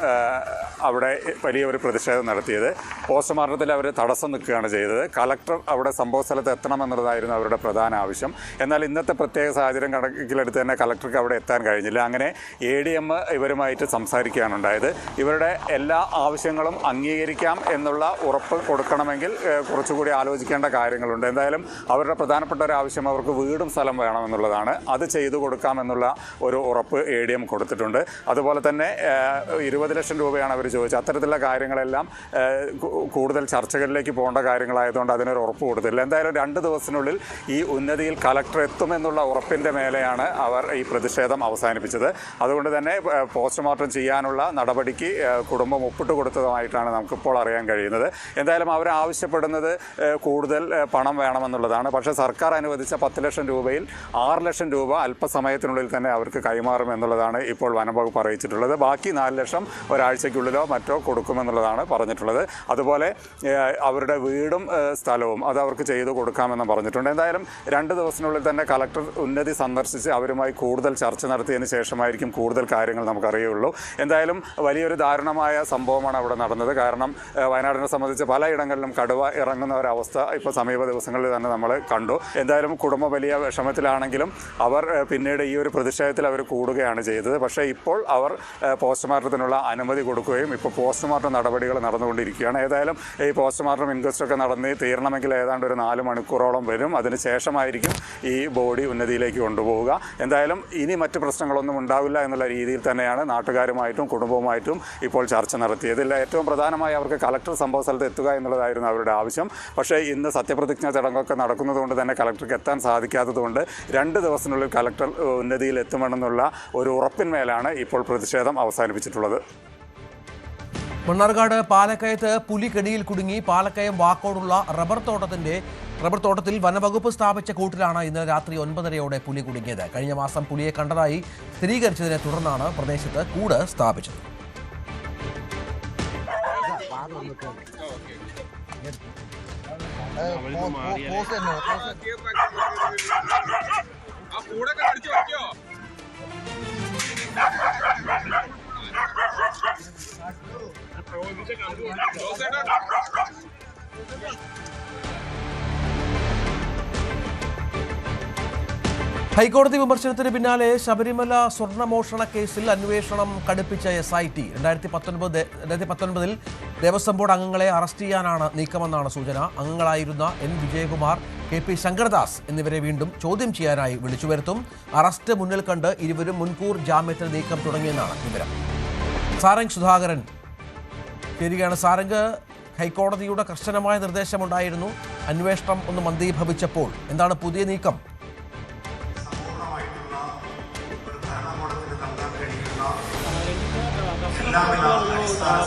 അവിടെ വലിയൊരു പ്രതിഷേധം നടത്തിയത്. പോസ്റ്റ്മോർട്ടത്തിൽ അവർ തടസ്സം നിൽക്കുകയാണ് ചെയ്തത്. കളക്ടർ അവിടെ സംഭവ സ്ഥലത്ത് എത്തണമെന്നുള്ളതായിരുന്നു അവരുടെ പ്രധാന ആവശ്യം. എന്നാൽ ഇന്നത്തെ പ്രത്യേക സാഹചര്യം കണക്കിലെടുത്ത് തന്നെ കളക്ടർക്ക് അവിടെ എത്താൻ കഴിഞ്ഞില്ല. അങ്ങനെ ADM ഇവരുമായിട്ട് സംസാരിക്കുകയാണ് ഉണ്ടായത്. ഇവരുടെ എല്ലാ ആവശ്യങ്ങളും അംഗീകരിക്കാം എന്നുള്ള ഉറപ്പ് കൊടുക്കണമെങ്കിൽ കുറച്ചുകൂടി ആലോചിക്കേണ്ട കാര്യങ്ങളുണ്ട്. എന്തായാലും അവരുടെ പ്രധാനപ്പെട്ട ഒരു ആവശ്യം അവർക്ക് വീടും സ്ഥലം വേണമെന്നുള്ളതാണ്. അത് ചെയ്തു കൊടുക്കാമെന്നുള്ള ഒരു ഉറപ്പ് ADM കൊടുത്തിട്ടുണ്ട്. അതുപോലെ തന്നെ 20 ലക്ഷം രൂപയാണ് അവർ ചോദിച്ചത്. അത്തരത്തിലുള്ള കാര്യങ്ങളെല്ലാം കൂടുതൽ ചർച്ചകളിലേക്ക് പോകേണ്ട കാര്യങ്ങളായതുകൊണ്ട് അതിനൊരു ഉറപ്പ് കൊടുത്തില്ല. എന്തായാലും 2 ദിവസത്തിനുള്ളിൽ ഈ ഉന്നതിയിൽ കളക്ടർ എത്തുമെന്നുള്ള ഉറപ്പിൻ്റെ മേലെയാണ് അവർ ഈ പ്രതിഷേധം അവസാനിപ്പിച്ചത്. അതുകൊണ്ട് തന്നെ പോസ്റ്റ്മോർട്ടം ചെയ്യാനുള്ള നടപടിക്ക് കുടുംബം ഒപ്പിട്ട് കൊടുത്തതുമായിട്ടാണ് നമുക്കിപ്പോൾ അറിയാൻ കഴിയുന്നത്. എന്തായാലും അവർ ആവശ്യപ്പെടുന്നത് കൂടുതൽ പണം വേണമെന്നുള്ളതാണ്. പക്ഷേ സർക്കാർ അനുവദിച്ച 10 ലക്ഷം രൂപയിൽ 6 ലക്ഷം രൂപ അല്പസമയത്തിനുള്ളിൽ തന്നെ അവർക്ക് കൈമാറുമെന്നുള്ളതാണ് ഇപ്പോൾ വനംവകുപ്പ് അറിയിച്ചിട്ടുള്ളത്. ബാക്കി 4 ലക്ഷം ഒരാഴ്ചയ്ക്കുള്ളിലോ മറ്റോ കൊടുക്കുമെന്നുള്ളതാണ് പറഞ്ഞിട്ടുള്ളത്. അതുപോലെ അവരുടെ വീടും സ്ഥലവും അത് അവർക്ക് ചെയ്തു കൊടുക്കാമെന്നും പറഞ്ഞിട്ടുണ്ട്. എന്തായാലും 2 ദിവസത്തിനുള്ളിൽ തന്നെ കളക്ടർ ഉന്നതി സന്ദർശിച്ച് അവരുമായി കൂടുതൽ ചർച്ച നടത്തിയതിന് ശേഷമായിരിക്കും കൂടുതൽ കാര്യങ്ങൾ നമുക്കറിയുള്ളൂ. എന്തായാലും വലിയൊരു ദാരുണമായ സംഭവമാണ് അവിടെ നടന്നത്. കാരണം വയനാടിനെ സംബന്ധിച്ച് പലയിടങ്ങളിലും കടുവ ഇറങ്ങുന്ന ഒരവസ്ഥ ഇപ്പോൾ സമീപ ദിവസങ്ങളിൽ തന്നെ നമ്മൾ കണ്ടു. എന്തായാലും കുടുംബം വലിയ വിഷമത്തിലാണെങ്കിലും അവർ പിന്നീട് ഈ ഒരു പ്രതിഷേധത്തിൽ അവർ കൂടുകയാണ് ചെയ്തത്. പക്ഷേ ഇപ്പോൾ അവർ പോസ്റ്റ്മോർട്ടത്തിനുള്ള അനുമതി കൊടുക്കുകയും ഇപ്പോൾ പോസ്റ്റ്മോർട്ടം നടപടികൾ നടന്നുകൊണ്ടിരിക്കുകയാണ്. ഏതായാലും ഈ പോസ്റ്റ്മോർട്ടം ഇൻക്വസ്റ്റൊക്കെ നടന്ന് തീരണമെങ്കിൽ ഏതാണ്ട് ഒരു 4 മണിക്കൂറോളം വരും. അതിനുശേഷമായിരിക്കും ഈ ബോഡി ഉന്നതിയിലേക്ക് കൊണ്ടുപോവുക. എന്തായാലും ഇനി മറ്റ് പ്രശ്നങ്ങളൊന്നും ഉണ്ടാവില്ല എന്നുള്ള രീതിയിൽ തന്നെയാണ് നാട്ടുകാരുമായിട്ടും കുടുംബവുമായിട്ടും ഇപ്പോൾ ചർച്ച നടത്തിയത്. ഇതിൽ ഏറ്റവും പ്രധാനമായി അവർക്ക് കളക്ടർ സംഭവ സ്ഥലത്ത് എത്തുക എന്നുള്ളതായിരുന്നു അവരുടെ ആവശ്യം. പക്ഷേ ഇന്ന് സത്യപ്രതിജ്ഞാ ചടങ്ങൊക്കെ നടക്കുന്നതുകൊണ്ട് തന്നെ കളക്ടർക്ക് എത്താൻ സാധിക്കാത്തതുകൊണ്ട് 2 ദിവസത്തിനുള്ളിൽ കളക്ടർ ഉന്നതിയിൽ എത്തുമെന്നുള്ള ഒരു ഉറപ്പിന്മേലാണ് ഇപ്പോൾ പ്രതിഷേധം അവസാനിപ്പിച്ചിട്ടുള്ളത്. മണ്ണാർക്കാട് പാലക്കയത്ത് പുലി കെണിയിൽ കുടുങ്ങി പാലക്കയം വാക്കോടുള്ള റബ്ബർ തോട്ടത്തിൽ വനവകുപ്പ് സ്ഥാപിച്ച കൂട്ടിലാണ് ഇന്നലെ രാത്രി 9:30 പുലി കുടുങ്ങിയത്. കഴിഞ്ഞ മാസം പുലിയെ കണ്ടതായി സ്ഥിരീകരിച്ചതിനെ തുടർന്നാണ് പ്രദേശത്ത് കൂട് സ്ഥാപിച്ചത്. ഹൈക്കോടതി വിമർശനത്തിന് പിന്നാലെ ശബരിമല സ്വർണ്ണമോഷണ കേസിൽ അന്വേഷണം കടുപ്പിച്ച SIT 2019 ദേവസ്വം ബോർഡ് അംഗങ്ങളെ അറസ്റ്റ് ചെയ്യാനാണ് നീക്കമെന്നാണ് സൂചന. അംഗങ്ങളായിരുന്ന N. വിജയകുമാർ, KP ശങ്കരദാസ് എന്നിവരെ വീണ്ടും ചോദ്യം ചെയ്യാനായി വിളിച്ചു വരുത്തും. അറസ്റ്റ് മുന്നിൽ കണ്ട് ഇരുവരും മുൻകൂർ ജാമ്യത്തിന് നീക്കം തുടങ്ങിയെന്നാണ് വിവരം. സാരംഗ് സുധാകരൻ ചേരുകയാണ്. സാരംഗ്, ഹൈക്കോടതിയുടെ കർശനമായ നിർദ്ദേശമുണ്ടായിരുന്നു. അന്വേഷണം ഒന്ന് മന്ദീഭവിച്ചപ്പോൾ എന്താണ് പുതിയ നീക്കം?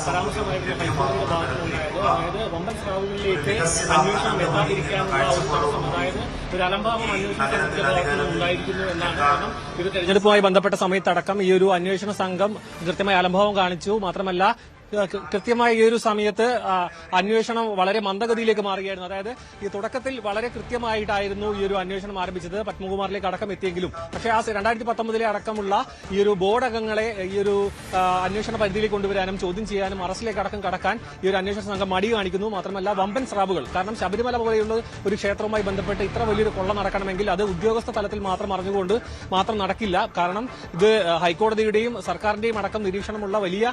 പരാമർശമായിരുന്നു ഹൈക്കോടതിയുടെ ഭാഗത്തുനിന്നുണ്ടായത്. അതായത് വമ്പൻ സ്രാവുകളിലേക്ക് അന്വേഷണം എത്താതിരിക്കാനുള്ള ഒരു തടസ്സം, അതായത് ഒരു അലംഭാവം അന്വേഷണ സംഘത്തിന്റെ ഭാഗത്തുനിന്ന് ഉണ്ടായിരിക്കുന്നു എന്നാണ്. കാരണം ഇത് തെരഞ്ഞെടുപ്പുമായി ബന്ധപ്പെട്ട സമയത്തടക്കം ഈ ഒരു അന്വേഷണ സംഘം കൃത്യമായി അലംഭാവം കാണിച്ചു. മാത്രമല്ല കൃത്യമായി ഈ ഒരു സമയത്ത് അന്വേഷണം വളരെ മന്ദഗതിയിലേക്ക് മാറുകയായിരുന്നു. അതായത് ഈ തുടക്കത്തിൽ വളരെ കൃത്യമായിട്ടായിരുന്നു ഈ ഒരു അന്വേഷണം ആരംഭിച്ചത്. പത്മകുമാറിലേക്ക് അടക്കം എത്തിയെങ്കിലും പക്ഷേ ആ 2019 അടക്കമുള്ള ഈ ഒരു ബോർഡ് അംഗങ്ങളെ ഈ ഒരു അന്വേഷണ പരിധിയിലേക്ക് കൊണ്ടുവരാനും ചോദ്യം ചെയ്യാനും അറസ്റ്റിലേക്ക് അടക്കം കടക്കാൻ ഈ ഒരു അന്വേഷണ സംഘം മടി കാണിക്കുന്നു. മാത്രമല്ല വമ്പൻ സ്രാവുകൾ, കാരണം ശബരിമല പോലെയുള്ള ഒരു ക്ഷേത്രവുമായി ബന്ധപ്പെട്ട് ഇത്ര വലിയൊരു കൊള്ള നടക്കണമെങ്കിൽ അത് ഉദ്യോഗസ്ഥ തലത്തിൽ മാത്രം അറിഞ്ഞുകൊണ്ട് മാത്രം നടക്കില്ല. കാരണം ഇത് ഹൈക്കോടതിയുടെയും സർക്കാരിന്റെയും അടക്കം നിരീക്ഷണമുള്ള വലിയ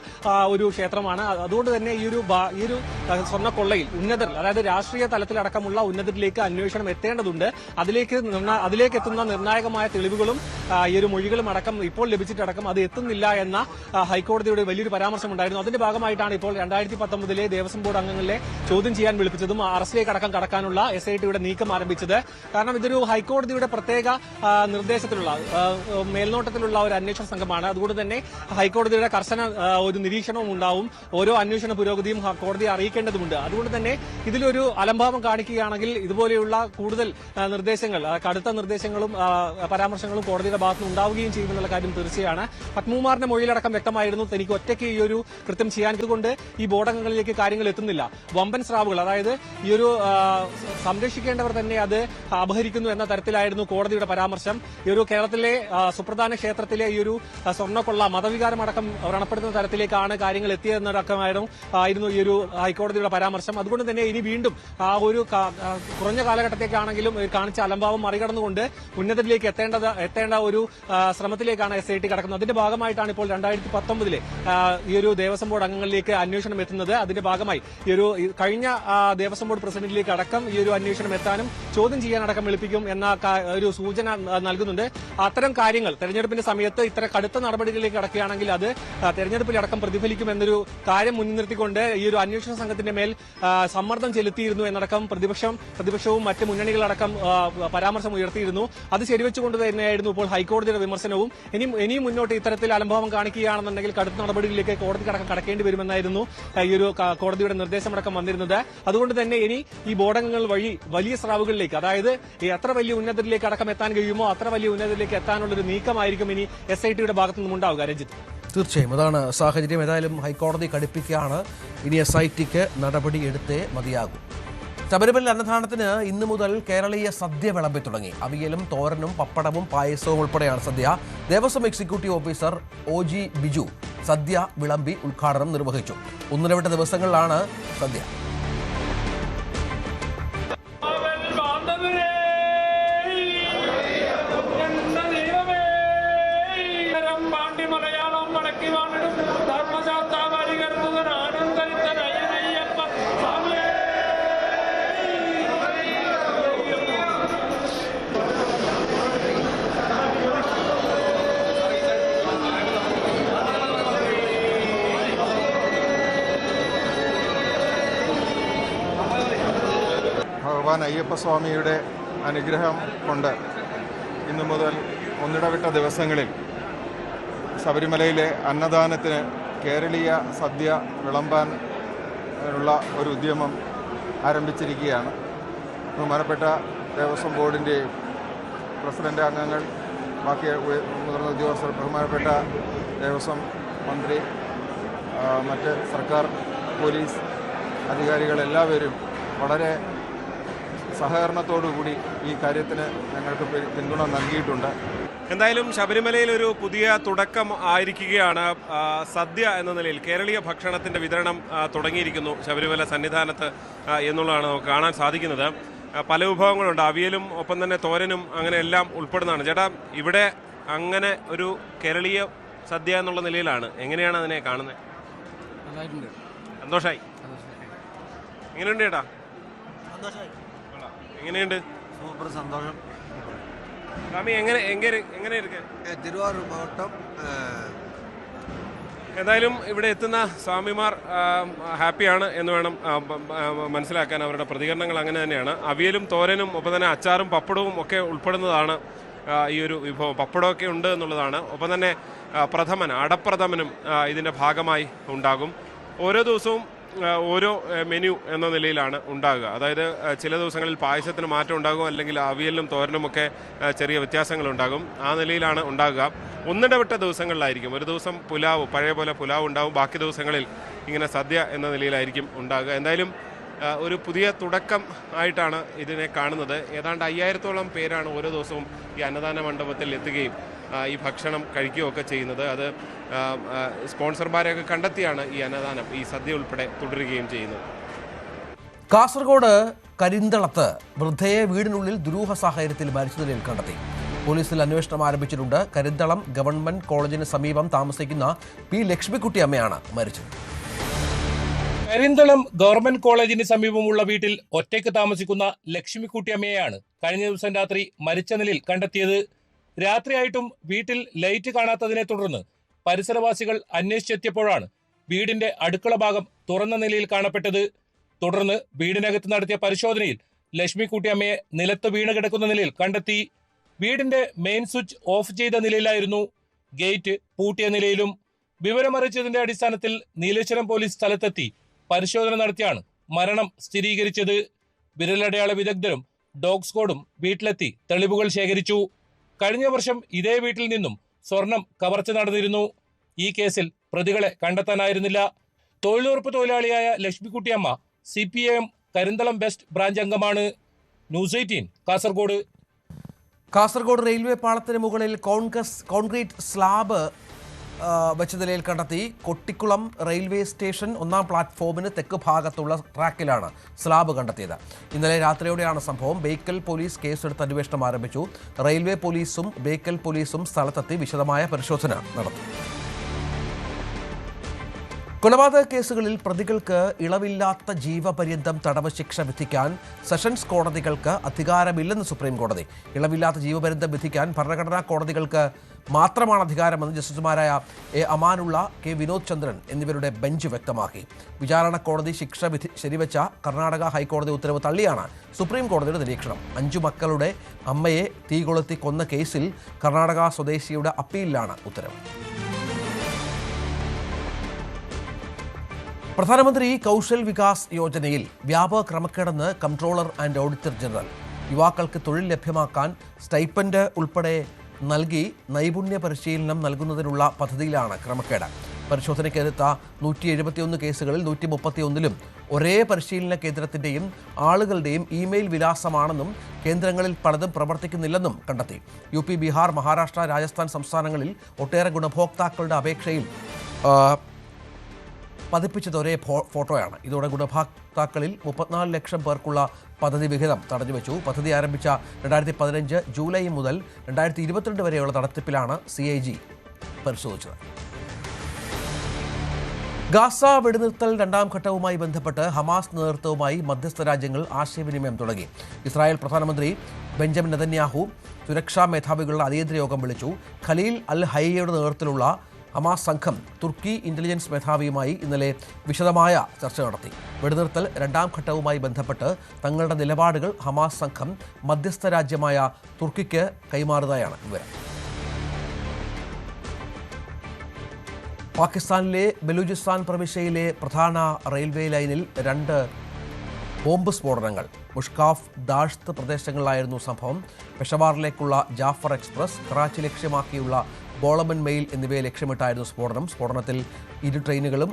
ഒരു ക്ഷേത്രം. അതുകൊണ്ട് തന്നെ ഈ ഒരു സ്വർണ്ണക്കൊള്ളയിൽ ഉന്നതർ, അതായത് രാഷ്ട്രീയ തലത്തിലടക്കമുള്ള ഉന്നതരിലേക്ക് അന്വേഷണം എത്തേണ്ടതുണ്ട്. അതിലേക്ക് എത്തുന്ന നിർണായകമായ തെളിവുകളും ഈ ഒരു മൊഴികളും അടക്കം ഇപ്പോൾ ലഭിച്ചിട്ടടക്കം അത് എത്തുന്നില്ല എന്ന ഹൈക്കോടതിയുടെ വലിയൊരു പരാമർശമുണ്ടായിരുന്നു. അതിന്റെ ഭാഗമായിട്ടാണ് ഇപ്പോൾ 2019 ദേവസ്വം ബോർഡ് അംഗങ്ങളെ ചോദ്യം ചെയ്യാൻ വിളിപ്പിച്ചതും അറസ്റ്റിലേക്ക് അടക്കം കടക്കാനുള്ള SITയുടെ നീക്കം ആരംഭിച്ചത്. കാരണം ഇതൊരു ഹൈക്കോടതിയുടെ പ്രത്യേക നിർദ്ദേശത്തിലുള്ള മേൽനോട്ടത്തിലുള്ള ഒരു അന്വേഷണ സംഘമാണ്. അതുകൊണ്ട് തന്നെ ഹൈക്കോടതിയുടെ കർശന ഒരു നിരീക്ഷണവും ഉണ്ടാവും. ഓരോ അന്വേഷണ പുരോഗതിയും കോടതിയെ അറിയിക്കേണ്ടതുണ്ട്. അതുകൊണ്ട് തന്നെ ഇതിലൊരു അലംഭാവം കാണിക്കുകയാണെങ്കിൽ ഇതുപോലെയുള്ള കൂടുതൽ നിർദ്ദേശങ്ങൾ, കടുത്ത നിർദ്ദേശങ്ങളും പരാമർശങ്ങളും കോടതിയുടെ ഭാഗത്തുനിന്ന് ഉണ്ടാവുകയും ചെയ്യുമെന്നുള്ള കാര്യം തീർച്ചയാണ്. പത്മകുമാറിന്റെ മൊഴിയിലടക്കം വ്യക്തമായിരുന്നു തനിക്ക് ഒറ്റയ്ക്ക് ഈ ഒരു കൃത്യം ചെയ്യാൻ കൊണ്ട് ഈ ബോർഡംഗങ്ങളിലേക്ക് കാര്യങ്ങൾ എത്തുന്നില്ല. വമ്പൻ സ്രാവുകൾ, അതായത് ഈ ഒരു സംരക്ഷിക്കേണ്ടവർ തന്നെ അത് അപഹരിക്കുന്നു എന്ന തരത്തിലായിരുന്നു കോടതിയുടെ പരാമർശം. ഈ ഒരു കേരളത്തിലെ സുപ്രധാന ക്ഷേത്രത്തിലെ ഈ ഒരു സ്വർണ്ണക്കൊള്ള മതവികാരമടക്കം വ്രണപ്പെടുത്തുന്ന തരത്തിലേക്കാണ് കാര്യങ്ങൾ എത്തിയതെന്ന് എന്നടക്കമായിരുന്നു ഈ ഒരു ഹൈക്കോടതിയുടെ പരാമർശം. അതുകൊണ്ട് തന്നെ ഇനി വീണ്ടും ആ ഒരു കുറഞ്ഞ കാലഘട്ടത്തേക്കാണെങ്കിലും കാണിച്ച അലംഭാവം മറികടന്നുകൊണ്ട് ഉന്നതരിലേക്ക് എത്തേണ്ട ഒരു ശ്രമത്തിലേക്കാണ് SIT കടക്കുന്നത്. അതിന്റെ ഭാഗമായിട്ടാണ് ഇപ്പോൾ 2019 ഈ ഒരു ദേവസ്വം ബോർഡ് അംഗങ്ങളിലേക്ക് അന്വേഷണം എത്തുന്നത്. അതിന്റെ ഭാഗമായി ഈ ഒരു കഴിഞ്ഞ ദേവസ്വം ബോർഡ് പ്രസിഡന്റിലേക്ക് അടക്കം ഈ ഒരു അന്വേഷണം എത്താനും ചോദ്യം ചെയ്യാനടക്കം വിളിപ്പിക്കും എന്ന ഒരു സൂചന നൽകുന്നുണ്ട്. അത്തരം കാര്യങ്ങൾ തെരഞ്ഞെടുപ്പിന്റെ സമയത്ത് ഇത്തരം കടുത്ത നടപടികളിലേക്ക് കടക്കുകയാണെങ്കിൽ അത് തെരഞ്ഞെടുപ്പിലടക്കം പ്രതിഫലിക്കും എന്നൊരു കാര്യം മുൻനിർത്തിക്കൊണ്ട് ഈ ഒരു അന്വേഷണ സംഘത്തിന്റെ മേൽ സമ്മർദ്ദം ചെലുത്തിയിരുന്നു എന്നടക്കം പ്രതിപക്ഷവും മറ്റ് മുന്നണികളടക്കം പരാമർശം ഉയർത്തിയിരുന്നു. അത് ശരിവെച്ചുകൊണ്ട് തന്നെയായിരുന്നു ഇപ്പോൾ ഹൈക്കോടതിയുടെ വിമർശനവും. ഇനിയും മുന്നോട്ട് ഇത്തരത്തിൽ അലംഭാവം കാണിക്കുകയാണെന്നുണ്ടെങ്കിൽ കടുത്ത നടപടികളിലേക്ക് കോടതിക്കടക്കം കടക്കേണ്ടി വരുമെന്നായിരുന്നു ഈ ഒരു കോടതിയുടെ നിർദ്ദേശമടക്കം വന്നിരുന്നത്. അതുകൊണ്ട് തന്നെ ഇനി ഈ ബോർഡംഗങ്ങൾ വഴി വലിയ സ്രാവുകളിലേക്ക്, അതായത് എത്ര വലിയ ഉന്നതരിലേക്ക് അടക്കം എത്താൻ കഴിയുമോ അത്ര വലിയ ഉന്നതരിലേക്ക് എത്താനുള്ളൊരു നീക്കമായിരിക്കും ഇനി SITയുടെ ഭാഗത്തു നിന്നും ഉണ്ടാവുക. രഞ്ജിത്ത്, തീർച്ചയായും അതാണ് സാഹചര്യം. ഏതായാലും ഹൈക്കോടതി കടുപ്പിക്കുകയാണ്. ഇനി SITക്ക് നടപടി എടുത്തേ മതിയാകും. ശബരിമല അന്നദാനത്തിന് ഇന്നു മുതൽ കേരളീയ സദ്യ വിളമ്പി തുടങ്ങി. അവിയലും തോരനും പപ്പടവും പായസവും ഉൾപ്പെടെയാണ് sadya. Devaswom executive officer OG Biju sadya വിളമ്പി ഉദ്ഘാടനം നിർവഹിച്ചു. ഒന്നിടവിട്ട ദിവസങ്ങളിലാണ് സദ്യ. ഭഗവാൻ അയ്യപ്പസ്വാമിയുടെ അനുഗ്രഹം കൊണ്ട് ഇന്നു മുതൽ ഒന്നിടവിട്ട ദിവസങ്ങളിൽ ശബരിമലയിലെ അന്നദാനത്തിന് കേരളീയ സദ്യ വിളമ്പാൻ ഉള്ള ഒരു ഉദ്യമം ആരംഭിച്ചിരിക്കുകയാണ്. ബഹുമാനപ്പെട്ട ദേവസ്വം ബോർഡിൻ്റെയും പ്രസിഡന്റ് അംഗങ്ങൾ, ബാക്കി മുതിർന്ന ഉദ്യോഗസ്ഥർ, ബഹുമാനപ്പെട്ട ദേവസ്വം മന്ത്രി, മറ്റ് സർക്കാർ പോലീസ് അധികാരികളെല്ലാവരും വളരെ സഹകരണത്തോടുകൂടി ഈ കാര്യത്തിന് ഞങ്ങൾക്ക് പിന്തുണ നൽകിയിട്ടുണ്ട്. എന്തായാലും ശബരിമലയിൽ ഒരു പുതിയ തുടക്കം ആയിരിക്കുകയാണ്. സദ്യ എന്ന നിലയിൽ കേരളീയ ഭക്ഷണത്തിൻ്റെ വിതരണം തുടങ്ങിയിരിക്കുന്നു ശബരിമല സന്നിധാനത്ത് എന്നുള്ളതാണ് നമുക്ക് കാണാൻ സാധിക്കുന്നത്. പല വിഭവങ്ങളുണ്ട്. അവിയലും ഒപ്പം തന്നെ തോരനും അങ്ങനെ എല്ലാം ഉൾപ്പെടുന്നതാണ്. ചേട്ടാ, ഇവിടെ അങ്ങനെ ഒരു കേരളീയ സദ്യ എന്നുള്ള നിലയിലാണ്. എങ്ങനെയാണ് അതിനെ കാണുന്നത്? സന്തോഷായി. എങ്ങനെയുണ്ട് ചേട്ടാ? എങ്ങനെയുണ്ട്? സൂപ്പർ സന്തോഷം. സ്വാമി, എങ്ങനെ തിരുവാരൂർ മാവട്ടം. എന്തായാലും ഇവിടെ എത്തുന്ന സ്വാമിമാർ ഹാപ്പിയാണ് എന്ന് വേണം മനസ്സിലാക്കാൻ. അവരുടെ പ്രതികരണങ്ങൾ അങ്ങനെ തന്നെയാണ്. അവിയലും തോരനും ഒപ്പം തന്നെ അച്ചാറും പപ്പടവും ഒക്കെ ഉൾപ്പെടുന്നതാണ് ഈ ഒരു വിഭവം. പപ്പടമൊക്കെ ഉണ്ട് എന്നുള്ളതാണ്. ഒപ്പം തന്നെ അടപ്രഥമനും ഇതിൻ്റെ ഭാഗമായി ഉണ്ടാകും. ഓരോ ദിവസവും ഓരോ മെനു എന്ന നിലയിലാണ് ഉണ്ടാകുക. അതായത് ചില ദിവസങ്ങളിൽ പായസത്തിന് മാറ്റം ഉണ്ടാകും, അല്ലെങ്കിൽ അവിയലിനും തോരനുമൊക്കെ ചെറിയ വ്യത്യാസങ്ങളുണ്ടാകും. ആ നിലയിലാണ് ഉണ്ടാകുക. ഒന്നിടവിട്ട ദിവസങ്ങളിലായിരിക്കും. ഒരു ദിവസം പുലാവ്, പഴയ പോലെ പുലാവ് ഉണ്ടാവും. ബാക്കി ദിവസങ്ങളിൽ ഇങ്ങനെ സദ്യ എന്ന നിലയിലായിരിക്കും ഉണ്ടാകുക. എന്തായാലും ഒരു പുതിയ തുടക്കം ആയിട്ടാണ് ഇതിനെ കാണുന്നത്. ഏതാണ്ട് 5000-ഓളം പേരാണ് ഓരോ ദിവസവും ഈ അന്നദാന മണ്ഡപത്തിൽ എത്തുകയും ഈ ഭക്ഷണം കഴിക്കുകയൊക്കെ ചെയ്യുന്നത്. അത് സ്പോൺസർമാരെയൊക്കെ കണ്ടെത്തിയാണ് ഈ അന്നദാനം, ഈ സദ്യ ഉൾപ്പെടെ തുടരുകയും ചെയ്യുന്നത്. കാസർഗോഡ് കരിന്തളത്ത് വൃദ്ധയെ വീടിനുള്ളിൽ ദുരൂഹ സാഹചര്യത്തിൽ മരിച്ച നിലയിൽ കണ്ടെത്തി. പോലീസിൽ അന്വേഷണം ആരംഭിച്ചിട്ടുണ്ട്. കരിന്തളം ഗവൺമെന്റ് കോളേജിന് സമീപം താമസിക്കുന്ന P. ലക്ഷ്മിക്കുട്ടി അമ്മയാണ് മരിച്ചത്. കരിന്തളം ഗവൺമെന്റ് കോളേജിന് സമീപമുള്ള വീട്ടിൽ ഒറ്റയ്ക്ക് താമസിക്കുന്ന ലക്ഷ്മിക്കുട്ടി അമ്മയെയാണ് കഴിഞ്ഞ ദിവസം രാത്രി മരിച്ച നിലയിൽ കണ്ടെത്തിയത്. രാത്രിയായിട്ടും വീട്ടിൽ ലൈറ്റ് കാണാത്തതിനെ തുടർന്ന് പരിസരവാസികൾ അന്വേഷിച്ചെത്തിയപ്പോഴാണ് വീടിന്റെ അടുക്കള ഭാഗം തുറന്ന നിലയിൽ കാണപ്പെട്ടത്. തുടർന്ന് വീടിനകത്ത് നടത്തിയ പരിശോധനയിൽ ലക്ഷ്മിക്കുട്ടി അമ്മയെ നിലത്ത് വീണ് കിടക്കുന്ന നിലയിൽ കണ്ടെത്തി. വീടിന്റെ മെയിൻ സ്വിച്ച് ഓഫ് ചെയ്ത നിലയിലായിരുന്നു. ഗേറ്റ് പൂട്ടിയ നിലയിലും. വിവരമറിയിച്ചതിന്റെ അടിസ്ഥാനത്തിൽ നീലേശ്വരം പോലീസ് സ്ഥലത്തെത്തി പരിശോധന നടത്തിയാണ് മരണം സ്ഥിരീകരിച്ചത്. വിരലടയാള വിദഗ്ധരും ഡോഗ് സ്ക്വാഡും വീട്ടിലെത്തി തെളിവുകൾ ശേഖരിച്ചു. കഴിഞ്ഞ വർഷം ഇതേ വീട്ടിൽ നിന്നും സ്വർണം കവർച്ച നടന്നിരുന്നു. ഈ കേസിൽ പ്രതികളെ കണ്ടെത്താനായിരുന്നില്ല. തൊഴിലുറപ്പ് തൊഴിലാളിയായ Lakshmikuttiyamma CPIM Karinthalam west branch അംഗമാണ്. ന്യൂസ് 18 കാസർഗോഡ്. കാസർഗോഡ് റെയിൽവേ പാളത്തിന് മുകളിൽ കോൺക്രീറ്റ് സ്ലാബ് വെച്ച നിലയിൽ കണ്ടെത്തി. കൊട്ടിക്കുളം റെയിൽവേ സ്റ്റേഷൻ 1-ാം പ്ലാറ്റ്ഫോമിന് തെക്ക് ഭാഗത്തുള്ള ട്രാക്കിലാണ് സ്ലാബ് കണ്ടെത്തിയത്. ഇന്നലെ രാത്രിയോടെയാണ് സംഭവം. ബേക്കൽ പോലീസ് കേസെടുത്ത് അന്വേഷണം ആരംഭിച്ചു. റെയിൽവേ പോലീസും ബേക്കൽ പോലീസും സ്ഥലത്തെത്തി വിശദമായ പരിശോധന നടത്തി. കൊലപാതക കേസുകളിൽ പ്രതികൾക്ക് ഇളവില്ലാത്ത ജീവപര്യന്തം തടവ് ശിക്ഷ വിധിക്കാൻ സെഷൻസ് കോടതികൾക്ക് അധികാരമില്ലെന്ന് സുപ്രീം കോടതി. ഇളവില്ലാത്ത ജീവപര്യന്തം വിധിക്കാൻ ഭരണഘടനാ കോടതികൾക്ക് മാത്രമാണ് അധികാരമെന്ന് ജസ്റ്റിസുമാരായ എ അമാനുള്ള, കെ വിനോദ് ചന്ദ്രൻ എന്നിവരുടെ ബെഞ്ച് വ്യക്തമാക്കി. വിചാരണ കോടതി ശിക്ഷ വിധി ശരിവെച്ച കർണാടക ഹൈക്കോടതി ഉത്തരവ് തള്ളിയാണ് സുപ്രീം കോടതിയുടെ നിരീക്ഷണം. 5 മക്കളുടെ അമ്മയെ തീ കൊളുത്തി കൊന്ന കേസിൽ കർണാടക സ്വദേശിയുടെ അപ്പീലിലാണ് ഉത്തരവ്. പ്രധാനമന്ത്രി കൗശൽ വികാസ് യോജനയിൽ വ്യാപക ക്രമക്കേടെന്ന് കംട്രോളർ ആൻഡ് ഓഡിറ്റർ ജനറൽ. യുവാക്കൾക്ക് തൊഴിൽ ലഭ്യമാക്കാൻ സ്റ്റൈപ്പൻഡ് ഉൾപ്പെടെ നൽകി നൈപുണ്യ പരിശീലനം നൽകുന്നതിനുള്ള പദ്ധതിയിലാണ് ക്രമക്കേട്. പരിശോധനയ്ക്കെടുത്ത 171 കേസുകളിൽ 131ലും ഒരേ പരിശീലന കേന്ദ്രത്തിൻ്റെയും ആളുകളുടെയും ഇമെയിൽ വിലാസമാണെന്നും കേന്ദ്രങ്ങളിൽ പലതും പ്രവർത്തിക്കുന്നില്ലെന്നും കണ്ടെത്തി. UP, ബീഹാർ, മഹാരാഷ്ട്ര, രാജസ്ഥാൻ സംസ്ഥാനങ്ങളിൽ ഒട്ടേറെ ഗുണഭോക്താക്കളുടെ അപേക്ഷയിൽ പതിപ്പിച്ചത് ഒരേ ഫോട്ടോയാണ്. ഇതോടെ ഗുണഭോക്താക്കളിൽ 34 ലക്ഷം പേർക്കുള്ള പദ്ധതി വിഹിതം തടഞ്ഞുവെച്ചു. പദ്ധതി ആരംഭിച്ച 2015 ജൂലൈ മുതൽ 2022 വരെയുള്ള നടത്തിപ്പിലാണ് CAG പരിശോധിച്ചത്. ഗാസ വെടിനിർത്തൽ 2-ാം ഘട്ടവുമായി ബന്ധപ്പെട്ട് ഹമാസ് നേതൃത്വവുമായി മധ്യസ്ഥ രാജ്യങ്ങൾ ആശയവിനിമയം തുടങ്ങി. ഇസ്രായേൽ പ്രധാനമന്ത്രി ബെഞ്ചമിൻ നെതന്യാഹു സുരക്ഷാ മേധാവികളുടെ അടിയന്തര യോഗം വിളിച്ചു. ഖലീൽ അൽ ഹയ്യയുടെ നേതൃത്വത്തിലുള്ള ഹമാസ് സംഘം തുർക്കി ഇന്റലിജൻസ് മേധാവിയുമായി ഇന്നലെ വിശദമായ ചർച്ച നടത്തി. വെടിനിർത്തൽ 2-ാം ഘട്ടവുമായി ബന്ധപ്പെട്ട് തങ്ങളുടെ നിലപാടുകൾ ഹമാസ് സംഘം മധ്യസ്ഥ രാജ്യമായ തുർക്കിക്ക് കൈമാറുന്നതായാണ് വിവരം. പാകിസ്ഥാനിലെ ബലൂചിസ്ഥാൻ പ്രവിശ്യയിലെ പ്രധാന റെയിൽവേ ലൈനിൽ 2 ബോംബ് സ്ഫോടനങ്ങൾ. മുഷ്കാഫ്, ദാഷ്ത് പ്രദേശങ്ങളിലായിരുന്നു സംഭവം. പെഷവാറിലേക്കുള്ള ജാഫർ എക്സ്പ്രസ്, കറാച്ചി ലക്ഷ്യമാക്കിയുള്ള ബോളമൻ മെയിൽ എന്നിവയെ ലക്ഷ്യമിട്ടായിരുന്നു സ്ഫോടനം. സ്ഫോടനത്തിൽ 2 ട്രെയിനുകളും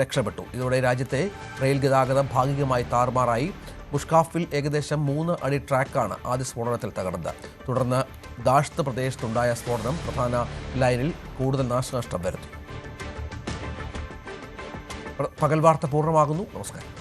രക്ഷപ്പെട്ടു. ഇതോടെ രാജ്യത്തെ റെയിൽ ഗതാഗതം ഭാഗികമായി താറുമാറായി. മുഷ്കാഫിൽ ഏകദേശം 3 അടി ട്രാക്കാണ് ആദ്യ സ്ഫോടനത്തിൽ തകർന്നത്. തുടർന്ന് ദാഷ്ത് പ്രദേശത്തുണ്ടായ സ്ഫോടനം പ്രധാന ലൈനിൽ കൂടുതൽ നാശനഷ്ടം വരുത്തി. പകൽ വാർത്ത പൂർണ്ണമാകുന്നു. നമസ്കാരം.